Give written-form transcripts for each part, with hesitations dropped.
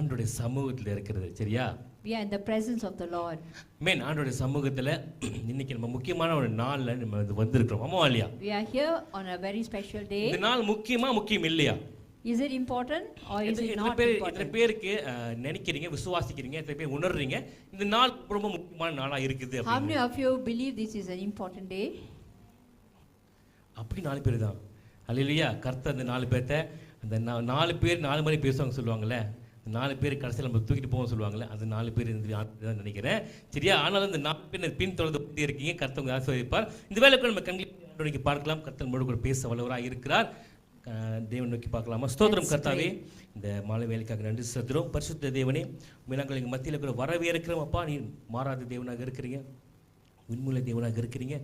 ஆண்டவருடைய சமூகத்தில் இருக்கிறது. சரியா? We are in the presence of the Lord. ஆமென். ஆண்டவருடைய சமூகத்தில் இன்னைக்கு நம்ம முக்கியமான ஒரு நாள்ல நம்ம வந்திருக்கிறோம். ஆமா இல்லையா? We are here on a very special day. இந்த நாள் முக்கியம் இல்லையா? Is it important or is it not எத்தனை important? பேருக்கு நினைக்கிறீங்க, விசுவாசிக்கிறீங்க, எத்தனை பேர் உணர்றீங்க இந்த நாள் ரொம்ப முக்கியமான நாளா இருக்குது How many of you believe this is an important day? அப்படி 4 பேர் தான். அல்லேலூயா. கர்த்தர் அந்த 4 பேர்த்த அந்த 4 பேர் 4 மணி பேசுவாங்க சொல்லுவாங்கல்ல, 4 பேர் கடைசியில் நம்ம தூக்கிட்டு போவோம் சொல்லுவாங்கல்ல, அந்த 4 பேர் தான் நினைக்கிறேன். சரியா? ஆனால் இந்த 4 பேர் பின் தொடர்ந்து இருக்கீங்க. கர்த்தர் உங்களை ஆசீர்வதிப்பார். இந்த வேலைக்கு நம்ம கண்களை பார்க்கலாம். கர்த்தர் நம்மோடு கூட பேச வல்லவராக இருக்கிறார். தேவன் நோக்கி பார்க்கலாமா? ஸ்தோத்திரம் கர்த்தாவே, இந்த மாலை வேலைக்காக நன்றி செலுத்துகிறோம். பரிசுத்த தேவனே, நாங்கள் எங்கள் மத்தியில் கூட வரவேற்கிறோம். அப்பா, நீ மாறாத தேவனாக இருக்கிறீங்க, உண்மையுள்ள தேவனாக இருக்கிறீங்க.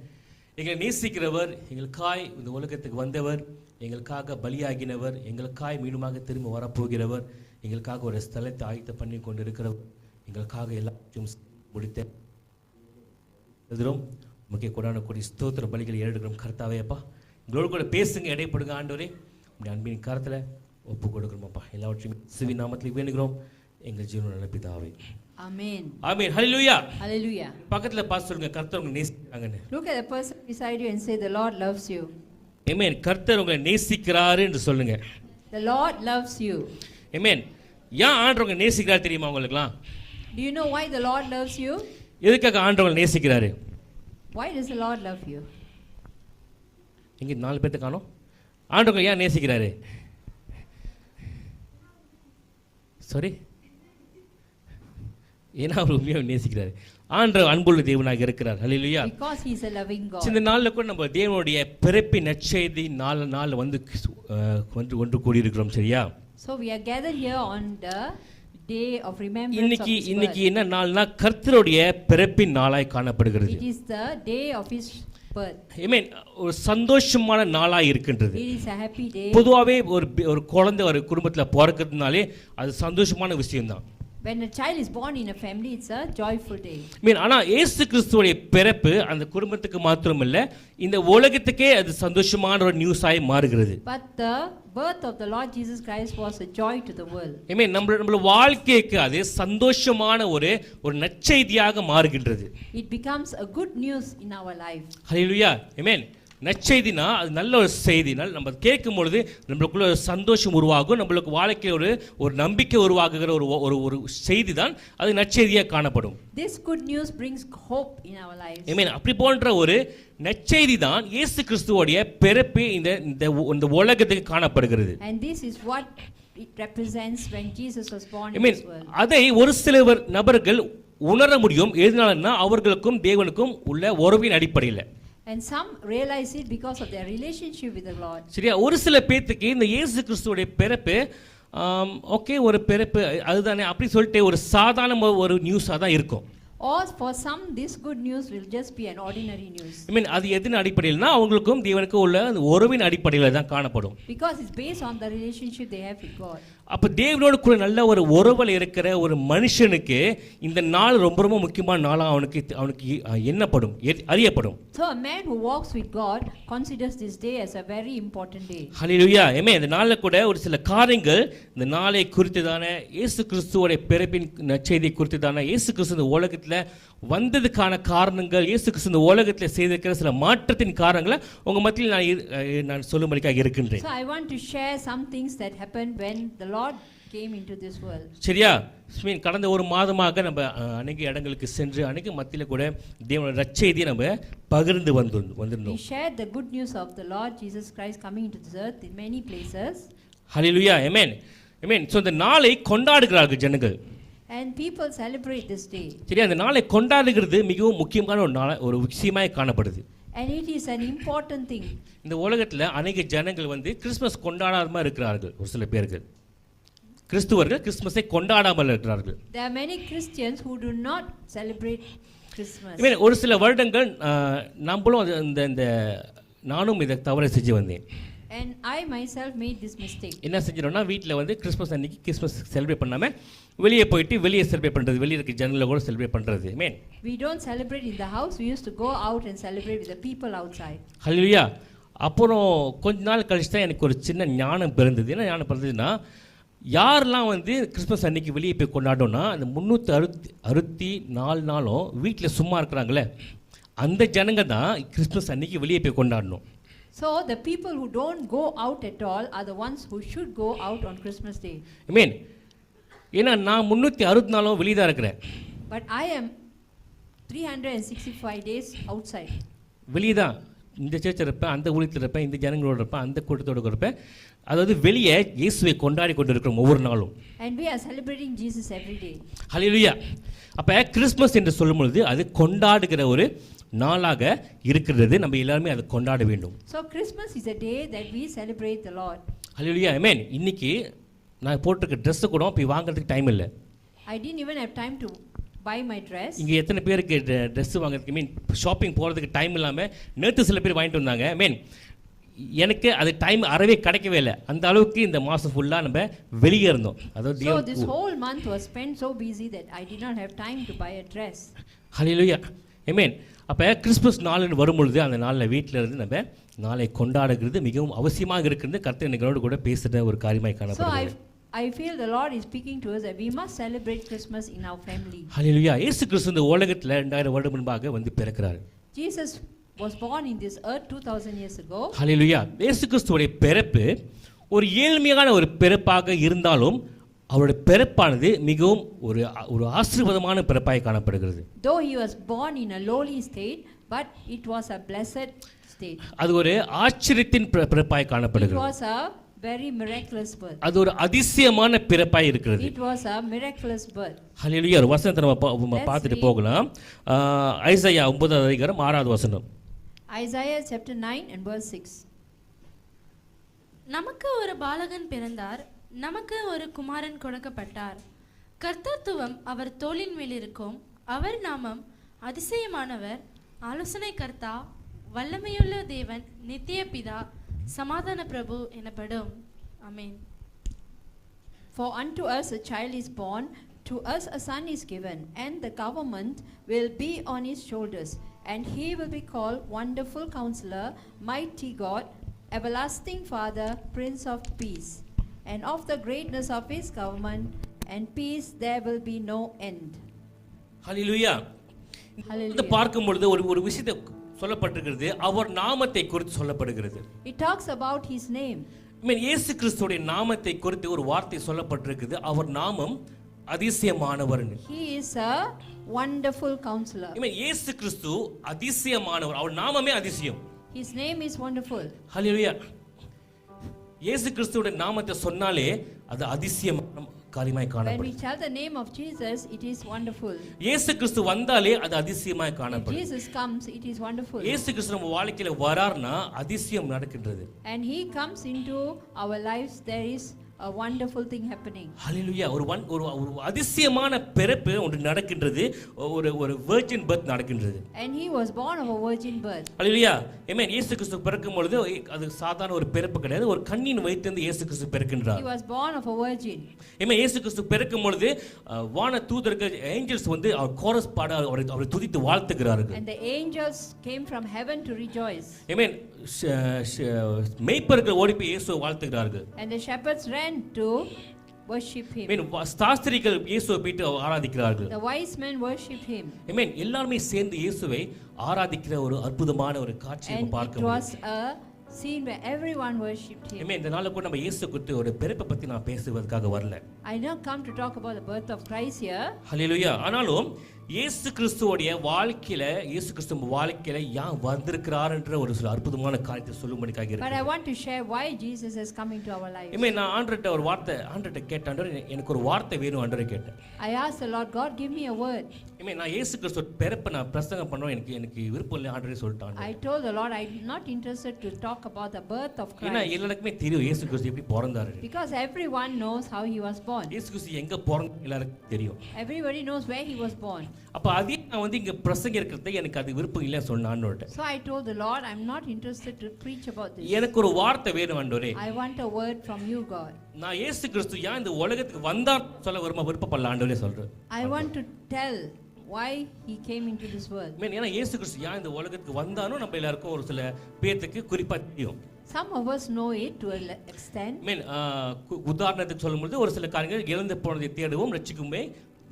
எங்களை நேசிக்கிறவர், எங்களுக்காய் இந்த உலகத்துக்கு வந்தவர், எங்களுக்காக பலியாகினவர், எங்களுக்காய் மீண்டுமாக திரும்ப வரப்போகிறவர், எங்களுக்காக ஒரு ஸ்தலத்தை ஆயத்தம் பண்ணி கொண்டு இருக்கிறவர், எங்களுக்காக எல்லாத்தையும் முடித்த முக்கிய கொடான கூடிய ஸ்தோத்திர பலிகளை ஏறெடுக்கிறோம். கர்த்தாவே அப்பா, எங்களோடு கூட பேசுங்க, இடைப்படுங்க ஆண்டவரே. உடைய அன்பின் கரத்தில் ஒப்பு கொடுக்கிறோம்ப்பா. எல்லாவற்றையும் சிவி நாமத்தில் வேண்டுகிறோம் எங்கள் ஜீவன நல்ல பிதாவே. Amen. ஆமென். ஹல்லேலூயா. Hallelujah. பக்கத்துல பார்த்து சொல்லுங்க, கர்த்தர் உங்களை நேசிக்கிறாங்கன்னு. Look at the person beside you and say, the Lord loves you. ஆமென். கர்த்தர் உங்களை நேசிக்கிறாரு என்று சொல்லுங்க. The Lord loves you. ஆமென். ஏன் ஆண்டவர் உங்களை நேசிக்கிறார் தெரியுமா உங்களுக்குலாம்? Do you know why the Lord loves you? எதுக்காக ஆண்டவர் உங்களை நேசிக்கிறாரு? Why does the Lord love you? இங்கே 4 பேர்த்த காணோம். ஆண்டவர் ஏன் நேசிக்கிறாரு? சாரி, ஏன்னா அவர் உண்மையாக நேசிக்கிறாரு. ஆண்டவர் அன்புள்ள தேவனாக இருக்கிறார். ஹல்லேலூயா. Because he is a loving God. இந்த நாளில் கூட நம்ம தேவனுடைய பிறப்பின் நற்செய்தி நாள் வந்து ஒன்று கூடியிருக்கிறோம். சரியா? So we are gathered here on the day of remembrance of his birth. இன்னைக்கு என்ன நாள்னா கர்த்தருடைய பிறப்பின் நாளாய் காணப்படுகிறது. It is the day of his birth. ஆமென். ஒரு சந்தோஷமான நாளாய் இருக்கின்றது. It is a happy day. பொதுவாகவே ஒரு குழந்தை ஒரு குடும்பத்தில் பிறக்கிறதுனாலே அது சந்தோஷமான விஷயம்தான். When a child is born in a family, it's a joyful day. ஆனால் இயேசு கிறிஸ்துவோடைய பிறப்பு அந்த குடும்பத்துக்கு மாத்திரமல்ல, இந்த உலகத்துக்கே அது சந்தோஷமான ஒரு நியூஸாய் மாறுகிறது. But the birth of the Lord Jesus Christ was a joy to the world. ஆமென். நம்ம வாழ்க்கைக்கு அது சந்தோஷமான ஒரு நற்செய்தியாக மாறுகின்றது. It becomes a good news in our life. ஹல்லேலூயா. ஆமென். நற்செய்தினா அது நல்ல ஒரு செய்தினால் நம்ம கேட்கும் பொழுது நம்மளுக்குள்ள ஒரு சந்தோஷம் உருவாகும், நம்மளுக்கு வாழ்க்கையில் ஒரு நம்பிக்கை உருவாகுகிற ஒரு செய்தி தான் அது நற்செய்தியாக காணப்படும். This good news brings hope in our lives. ஆமென். அப்படி போன்ற ஒரு நற்செய்தி தான் இயேசு கிறிஸ்துவோடைய பிறப்பு இந்த உலகத்துக்கு காணப்படுகிறது. And this is what it represents when Jesus was born in amen. this world. அதை ஒரு சில நபர்கள் உணர முடியும். எதனாலன்னா அவர்களுக்கும் தேவனுக்கும் உள்ள உறவின் அடிப்படையில். And some realize it because of their relationship with the Lord. சரியா? ஒரு சில பேத்துக்கு இந்த இயேசு கிறிஸ்துவோடைய பிறப்பு ஓகே ஒரு பிறப்பு அதுதானே அப்படி சொல்லிட்டு ஒரு சாதாரண ஒரு நியூஸாக தான் இருக்கும். Or for some, this good news will just be an ordinary news. I mean, அது எதன் அடிப்படையில்னா அவங்களுக்கும் தேவனுக்கும் உள்ள அந்த உறவின் அடிப்படையில் தான் காணப்படும். Because it's based on the relationship they have with God. அப்போ தேவனோடு கூட நல்ல ஒரு உறவில் இருக்கிற ஒரு மனுஷனுக்கு இந்த நாள் ரொம்ப ரொம்ப முக்கியமான நாளாக அவனுக்கு எண்ணப்படும், அறியப்படும். So a man who walks with God considers this day as a very important day. ஹல்லேலூயா. ஆமென். இந்த நாளில் கூட ஒரு சில காரியங்கள் இந்த நாளை குறித்துதான இயேசு கிறிஸ்துவோட பிறப்பின் நற்செய்தி குறித்துதான இயேசு கிறிஸ்து இந்த உலகத்தில் வந்ததுக்கான காரணங்கள், இயேசு கிறிஸ்து இந்த உலகத்தில் செய்திருக்கிற சில மாற்றத்தின் காரணங்களை உங்க மத்தியில் நான் சொல்லும்படியாக இருக்கின்றேன். So I want to share some things that happened when the Lord came into this world. சரியா? கடந்த ஒரு மாதமாக நம்ம அநேக இடங்களுக்கு சென்று அநேக மத்தியில் கூட தேவனுடைய நற்செய்தியை நம்ம பகிர்ந்து வந்திருந்தோம். We shared the good news of the Lord Jesus Christ coming into this earth in many places. Hallelujah. Amen. Amen. So இந்த நாளை கொண்டாடுகிறார்கள் ஜனங்கள். And people celebrate this day. சரி, அந்த நாளை கொண்டாடுகிறது மிகவும் முக்கியமான ஒரு விஷயமாய் காணப்படுது. And it is an important thing. இந்த உலகத்தில் அநேக ஜனங்கள் கிறிஸ்மஸ் கொண்டாடாமல் இருக்கிறார்கள். ஒரு சில பேர்கள் கிறிஸ்துவர்கள் கிறிஸ்மஸை கொண்டாடாமல் இருக்கிறார்கள். There are many Christians who do not celebrate Christmas. ஒரு சில வருடங்கள் நம்மளும் இந்த நானும் இதை தவறை செஞ்சு வந்தேன். And I myself made this mistake. என்ன செஞ்சிரோம்னா வீட்டில் கிறிஸ்மஸ் அன்னைக்கு கிறிஸ்மஸ் செலிப்ரேட் பண்ணாமல் வெளியே போயிட்டு வெளியே செலிப்ரேட் பண்ணுறது, வெளியே இருக்க ஜனங்களில் கூட செலிப்ரேட் பண்ணுறது. மீன் We don't celebrate in the house. We used to go out and celebrate with the people outside. ஹல்லேலூயா. அப்புறம் கொஞ்ச நாள் கழிச்சு தான் எனக்கு ஒரு சின்ன ஞானம் பிறந்தது. என்ன ஞானம் பிறந்ததுன்னா, யாரெல்லாம் வந்து கிறிஸ்மஸ் அன்னைக்கு வெளியே போய் கொண்டாடணும்னா அந்த 364 நாளும் வீட்டில் சும்மா இருக்கிறாங்களே அந்த ஜனங்க தான் கிறிஸ்மஸ் அன்னைக்கு வெளியே போய் கொண்டாடணும். So the people who don't go out at all are the ones who should go out on Christmas Day. I mean, ஏன்னா நான் 364 நாளும் வெளியே தான் இருக்கிறேன். But I am 365 days outside. வெளியே தான் இந்த சர்ச்சில் இருப்பேன், அந்த ஊழியத்தில் இருப்பேன், இந்த ஜனங்களோட இருப்பேன், அந்த கூட்டத்தோடு இருப்பேன். அதாவது வெளியே இயேசுவை கொண்டாடி கொண்டு இருக்கிறோம் ஒவ்வொரு நாளும். And we are celebrating Jesus every day. ஹல்லேலூயா. அப்போ கிறிஸ்மஸ் என்று சொல்லும் பொழுது அது கொண்டாடுகிற ஒரு நாளாக இருக்கிறது. நம்ம எல்லாருமே அதை கொண்டாட வேண்டும். So Christmas is a day that we celebrate the Lord. ஹல்லேலூயா. ஆமென். இன்னைக்கு நான் போட்டிருக்க ட்ரெஸ்ஸு கூட போய் வாங்குறதுக்கு டைம் இல்லை. I didn't even have time to buy my dress. இங்கே எத்தனை பேருக்கு ட்ரெஸ் வாங்குறதுக்கு ஷாப்பிங் போகிறதுக்கு டைம் இல்லாமல் நேற்று சில பேர் வாங்கிட்டு வந்தாங்க. எனக்கு அது டைம் அறவே கிடைக்கவே இல்லை. அந்த அளவுக்கு இந்த மாதம் ஃபுல்லாக நம்ம வெளியே இருந்தோம். அதாவது So this whole month was spent so busy that I did not have time to buy a dress. ஹல்லேலூயா. ஆமென். அப்போ கிறிஸ்மஸ் நாள்னு வரும்பொழுது அந்த நாளில் வீட்டில் இருந்து நம்ம நாளை கொண்டாடுகிறது மிகவும் அவசியமாக இருக்கிறது. கர்த்தர் எங்களோடு கூட பேசுகிற ஒரு காரியமாக So காணப்படுகிறது. I feel the Lord is speaking to us that we must celebrate Christmas in our family. ஹல்லேலூயா. இயேசு கிறிஸ்து இந்த உலகத்தில் 2000 வருடம் முன்பாக வந்து பிறக்கிறார். Jesus was born in this earth 2000 years ago. ஹல்லேலூயா. இயேசு கிறிஸ்துவோட பிறப்பு ஒரு ஏழ்மையான ஒரு பிறப்பாக இருந்தாலும் அவருடைய பிறப்பானது மிகவும் ஒரு ஆசீர்வாதமான பிறப்பாய் காணப்படுகிறது. Though he was born in a lowly state, but it was a blessed state. அது ஒரு ஆச்சரியத்தின் பிறப்பாய் It காணப்படுகிறது. was a very miraculous birth. அது ஒரு அதிசயமான பிறப்பாய் இருக்கிறது. It was a miraculous birth. ஹல்லேலூயா. ஒரு வசனத்தை நம்ம பார்த்துட்டு போகலாம். ஐசாயா 9வது அதிகாரம் 6வது வசனம். Isaiah chapter 9 and verse 6. நமக்கு ஒரு பாலகன் பிறந்தார், நமக்கு ஒரு குமாரன் கொடுக்கப்பட்டார். கர்த்தத்துவம் அவர் தோளின் மேல் இருக்கும். அவர் நாமம் அதிசயமானவர், ஆலோசனை கர்த்தா, வல்லமையுள்ள தேவன், நித்திய பிதா, சமாதான பிரபு எனப்படும். ஆமென். For unto us a child is born, to us a son is given, and the government will be on his shoulders, and he will be called Wonderful Counselor, Mighty God, Everlasting Father, Prince of Peace. And of the greatness of his government and peace there will be no end. ஹல்லேலூயா. இந்த பார்க்கும் பொழுது ஒரு விஷயத்தை சொல்லப்பட்டிருக்கிறது. அவர் நாமத்தை குறித்து சொல்லப்படுகிறது. It talks about his name. இயேசு கிறிஸ்துவோட நாமத்தை குறித்து ஒரு வார்த்தை சொல்லப்பட்டிருக்குது. அவர் நாமம் அதிசயமானவர். He is a wonderful counselor. இயேசு கிறிஸ்து அதிசயமானவர். அவர் நாமமே அதிசயம். His name is wonderful. ஹல்லேலூயா. இயேசு கிறிஸ்துவோட நாமத்தை சொன்னாலே அது அதிசயமான காரியமாய் When we காணப்படும். tell the name of Jesus, it is wonderful. இயேசு கிறிஸ்து வந்தாலே அது அதிசயமாய் If காணப்படும். Jesus comes, it is wonderful. இயேசு கிறிஸ்து நம்ம வாழ்க்கையில வரார்னா அதிசயம் நடக்கின்றது. And he comes into our lives, there is a wonderful thing happening. ஹல்லேலூயா. ஒரு அதிசயமான பிறப்பு ஒன்று நடக்கின்றது. ஒரு virgin birth நடக்கின்றது. And he was born of a virgin birth. ஹல்லேலூயா. ஆமென். இயேசு கிறிஸ்து பிறக்கும் பொழுது அது சாதாரண ஒரு பிறப்பு கிடையாது. ஒரு கன்னியின் வயிற்றிலிருந்து இயேசு கிறிஸ்து பிறக்கின்றார். He was born of a virgin. ஆமென். இயேசு கிறிஸ்து பிறக்கும் பொழுது வான தூதர்கள் ஏஞ்சல்ஸ் வந்து அவர் கோரஸ் பாட அவரை துதித்து வாழ்த்துகிறார்கள். And the angels came from heaven to rejoice. ஆமென். மேய்ப்பர்கள் ஓடி போய் இயேசுவை வாழ்த்துகிறார்கள். And the shepherds ran to worship him. ஆமென். சாஸ்திரிகள் இயேசுவை போய்ட்டு ஆராதிக்கிறார்கள். The wise men worship him. ஆமென். எல்லாரும் சேர்ந்து இயேசுவை ஆராதிக்கிற ஒரு அற்புதமான ஒரு காட்சியை And it பார்க்க was a scene where everyone worshipped him. ஆமென். இந்த நாள்ல கூட நம்ம இயேசு குறித்து ஒரு பிறப்பை பத்தி நான் பேசுவதற்காக வரல. I did not come to talk about the birth of Christ here. ஹல்லேலூயா. ஆனாலும் இயேசு கிறிஸ்துவோடைய வாழ்க்கையில இயேசு கிறிஸ்து வாழ்க்கையில ஏன் வந்திருக்கிறார்ன்ற ஒரு சில அற்புதமான காரியத்தை சொல்லும்படிக்காக But I இருக்கு. want to share why Jesus is coming to our lives. ஆமென். நான் ஆண்டவர்ட்ட ஒரு வார்த்தை கேட்டேன். ஆண்டவரே எனக்கு ஒரு வார்த்தை வேணும் ஆண்டவரே கேட்டேன். I asked the Lord, God, give me a word. ஆமென். நான் இயேசு கிறிஸ்து பிறப்பை நான் பிரசங்கம் பண்ணணும் எனக்கு விருப்பம் இல்லை ஆண்டவரே சொல்லிட்டான். I told the Lord I'm not interested to talk about the birth of ஏன்னா Christ. எல்லாருக்குமே தெரியும் இயேசு கிறிஸ்து எப்படி பிறந்தாரு. Because everyone knows how he was born. இயேசு கிறிஸ்து எங்க பிறந்தாரு எல்லாருக்கும் தெரியும். Everybody knows where he was born. அப்ப அதே நான் வந்து இங்க பிரசங்கிக்கிறது எனக்கு அது விருப்பம் இல்லை சொன்ன ஆண்டவர்ட்ட. So I told the Lord, I'm not interested to preach about this. எனக்கு ஒரு வார்த்தை வேணும் ஆண்டவரே. I want a word from you, God. நான் இயேசு கிறிஸ்து ஏன் இந்த உலகத்துக்கு வந்தார் சொல்ல விருப்பப்படல ஆண்டவரே சொல்றேன். I want to tell why he came into this world. ஏன்னா இயேசு கிறிஸ்து ஏன் இந்த உலகத்துக்கு வந்தானோ நம்ம எல்லாருக்கும் ஒரு சில பேருக்கு குறிப்பா தெரியும். Some of us know it to an extent. உதாரணத்துக்கு சொல்லும்போது ஒரு சில காரியங்கள் இழந்து போனதை தேடுவோம் ரட்சிக்குமே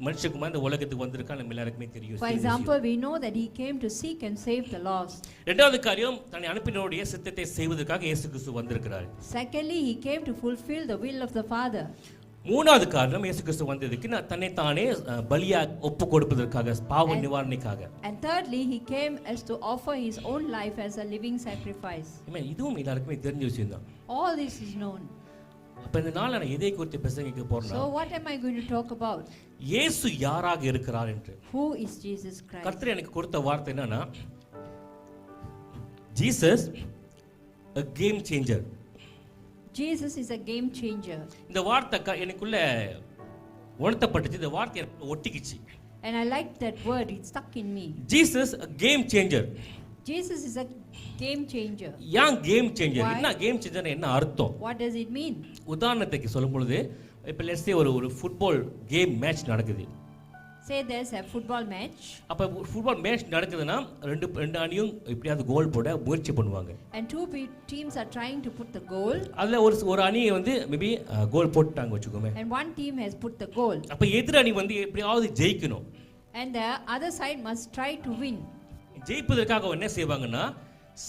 மனுஷகுமார் இந்த உலகத்துக்கு வந்திருக்கா நம்ம எல்லாருக்குமே தெரியும். For example, we know that he came to seek and save the lost. இரண்டாவது காரியம் தன்னை அனுப்பினவருடைய சித்தத்தை செய்வதற்காக இயேசு கிறிஸ்து வந்திருக்கிறார். Secondly, he came to fulfill the will of the Father. மூணாவது காரணம் இயேசு கிறிஸ்து வந்ததுக்கு தன்னை தானே பலியாக ஒப்பு கொடுப்பதற்காக பாவ நிவாரணைக்காக. And thirdly, he came as to offer his own life as a living sacrifice. இதுவும் எல்லாருக்குமே தெரிஞ்ச விஷயம் தான். All this is known. அப்ப இந்த நாள் நான் எதை குறித்து பிரசங்கிக்க போறேன்னா, So what am I going to talk about? இயேசு யாராக இருக்கிறார் என்று. Who is Jesus Christ? கர்த்தர் எனக்கு கொடுத்த வார்த்தை என்னன்னா, Jesus a game changer. Jesus is a game changer. இந்த வார்த்தை எனக்குள்ள உணர்த்தப்பட்டுச்சு, இந்த வார்த்தை எனக்கு ஒட்டிக்கிச்சு. And I like that word, it stuck in me. Jesus a game changer. Jesus is a game changer. ஏன் கேம் சேஞ்சர்? Why? என்ன கேம் சேஞ்சர் என்ன அர்த்தம்? What does it mean? உதாரணத்துக்கு சொல்லும் பொழுது இப்போ லெட்ஸ் சே ஒரு ஃபுட்பால் கேம் மேட்ச் நடக்குது. Say there's a football match. அப்ப ஃபுட்பால் மேட்ச் நடக்குதுன்னா ரெண்டு அணியும் எப்படியாவது கோல் போட முயற்சி பண்ணுவாங்க. And two teams are trying to put the goal. அதுல ஒரு அணி வந்து மேபி கோல் போட்டாங்க வெச்சுக்கோமே. And one team has put the goal. அப்ப எதிர் அணி வந்து எப்படியாவது ஜெயிக்கணும். And the other side must try to win. ஜெயிப்பதற்காக என்ன செய்வாங்கன்னா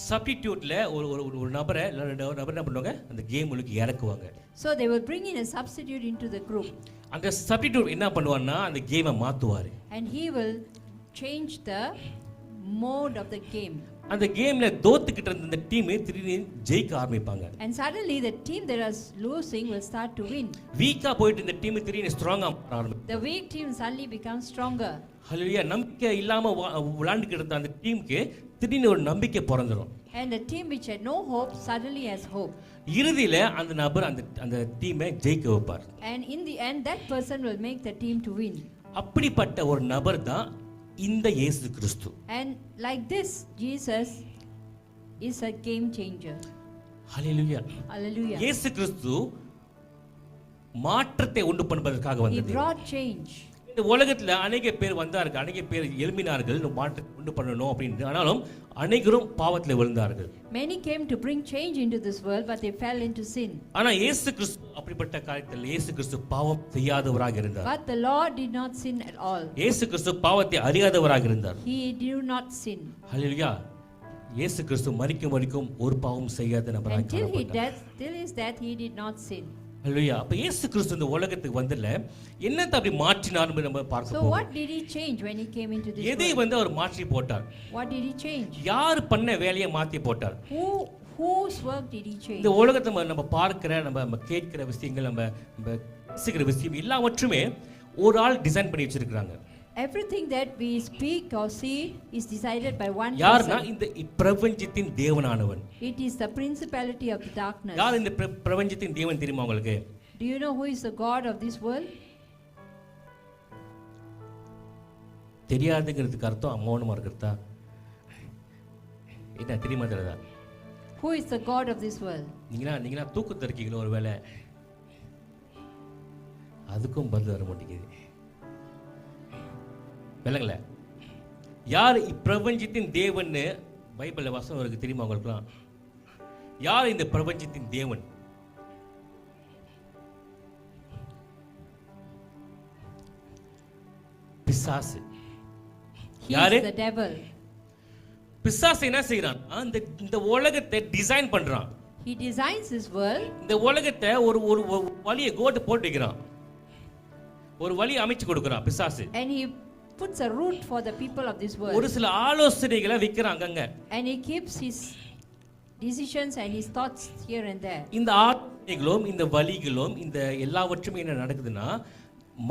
சப்ஸ்டிடியூட்ல ஒரு நபரை ரெண்டு நபர் என்ன பண்ணுவாங்க, அந்த கேம் உங்களுக்கு இறக்குவாங்க. So they will bring in a substitute into the group. அந்த சப்ஸ்டிடியூட் என்ன பண்ணுவான்னா அந்த கேமை மாத்துவாரு. And he will change the mode of the game. அந்த கேம்ல தோத்துக்கிட்டு இருந்த அந்த டீம் திடீர்னு ஜெயிக்க ஆரம்பிப்பாங்க. And suddenly the team that was losing will start to win. வீக்கா போயிட்டு இந்த டீம் திடீர்னு ஸ்ட்ராங்கா ஆரம்பிக்கும். The weak team suddenly becomes stronger. ஹல்லேலூயா. நம்பிக்கை இல்லாம விளையாண்டுக்கிட்டு இருந்த அந்த டீமுக்கு திடீர்னு ஒரு நம்பிக்கை பிறந்துரும். And the team which had no hope suddenly has hope. இறுதியில அந்த நபர் அந்த டீமை ஜெயிக்க வைப்பார். And in the end that person will make the team to win. அப்படிப்பட்ட ஒரு நபர் தான் இந்த இயேசு கிறிஸ்து. And like this Jesus is a game changer. Hallelujah. Hallelujah. இயேசு கிறிஸ்து மாற்றத்தை உண்டு பண்ணுவதற்காக He வந்தது. brought change. இந்த உலகத்துல அநேக பேர் வந்தார்கள், அநேக பேர் எழும்பினார்கள் மாற்றத்தை உண்டு பண்ணணும் அப்படின்னு. ஆனாலும் அநேகரும் பாவத்துல விழுந்தார்கள். Many came to bring change into this world but they fell into sin. ஆனா இயேசு கிறிஸ்து அப்படிப்பட்ட காரியத்தில் இயேசு கிறிஸ்து பாவம் செய்யாதவராக இருந்தார். But the Lord did not sin at all. இயேசு கிறிஸ்து பாவத்தை அறியாதவராக இருந்தார். He did not sin. ஹல்லேலூயா. இயேசு கிறிஸ்து மரிக்கும் வரைக்கும் ஒரு பாவம் செய்யாத நபராக Until காணப்பட்டார். till his death he did not sin. ஹல்லேலூயா. அப்ப இயேசு கிறிஸ்து இந்த உலகத்துக்கு வந்தல என்னத்தை அப்படி மாற்றினார்னு நம்ம பார்க்க So போறோம். what did he change when he came into this எதை world? வந்து அவர் மாற்றி போட்டார்? What did he change? யார் பண்ண வேலையை மாற்றி போட்டார்? Whose work did he change? இந்த உலகத்தை நம்ம பார்க்கிற நம்ம கேட்கிற விஷயங்கள் நம்ம பேசுகிற விஷயம் எல்லாவற்றுமே ஒரு ஆள் டிசைன் பண்ணி வச்சிருக்காங்க. Everything that we speak or see is decided by one யார்னா person. இந்த பிரபஞ்சத்தின் தேவனானவன். It is the principality of the darkness. யார் இந்த பிரபஞ்சத்தின் தேவன் தெரியுமா உங்களுக்கு? Do you know who is the God of this world? தெரியாதுங்கிறதுக்கு அர்த்தம் மௌனமா இருக்கிறதா? என்ன தெரியுமா தெரியாதா? Who is the God of this world? நீங்களா தூக்கத்துல இருக்கீங்களோ ஒரு வேளை, அதுக்கும் பதில் வர மாட்டேங்குது. விளங்கல? யார் பிரபஞ்சத்தின் தேவன் பைபிள்ல வசனம் இருக்கு தெரியுமா உங்களுக்குலாம்? யார் இந்த பிரபஞ்சத்தின் தேவன்? பிசாசு. He யாரு? is the devil. பிசாசு என்ன செய்றான்? இந்த உலகத்தை டிசைன் பண்றான். He designs this world. இந்த உலகத்தை ஒரு வழியை கோட்டு போட்டு வைக்கிறான், ஒரு வழியை அமைச்சு கொடுக்கறான் பிசாசு. And he puts a route for the people of this world. ஒரு சில ஆலோசனைகளை வைக்கிறாங்க அங்க. And he keeps his decisions and his thoughts here and there. இந்த ஆலோசனைகளும் இந்த வழிகளும் இந்த எல்லாவற்றுமே என்ன நடக்குதுன்னா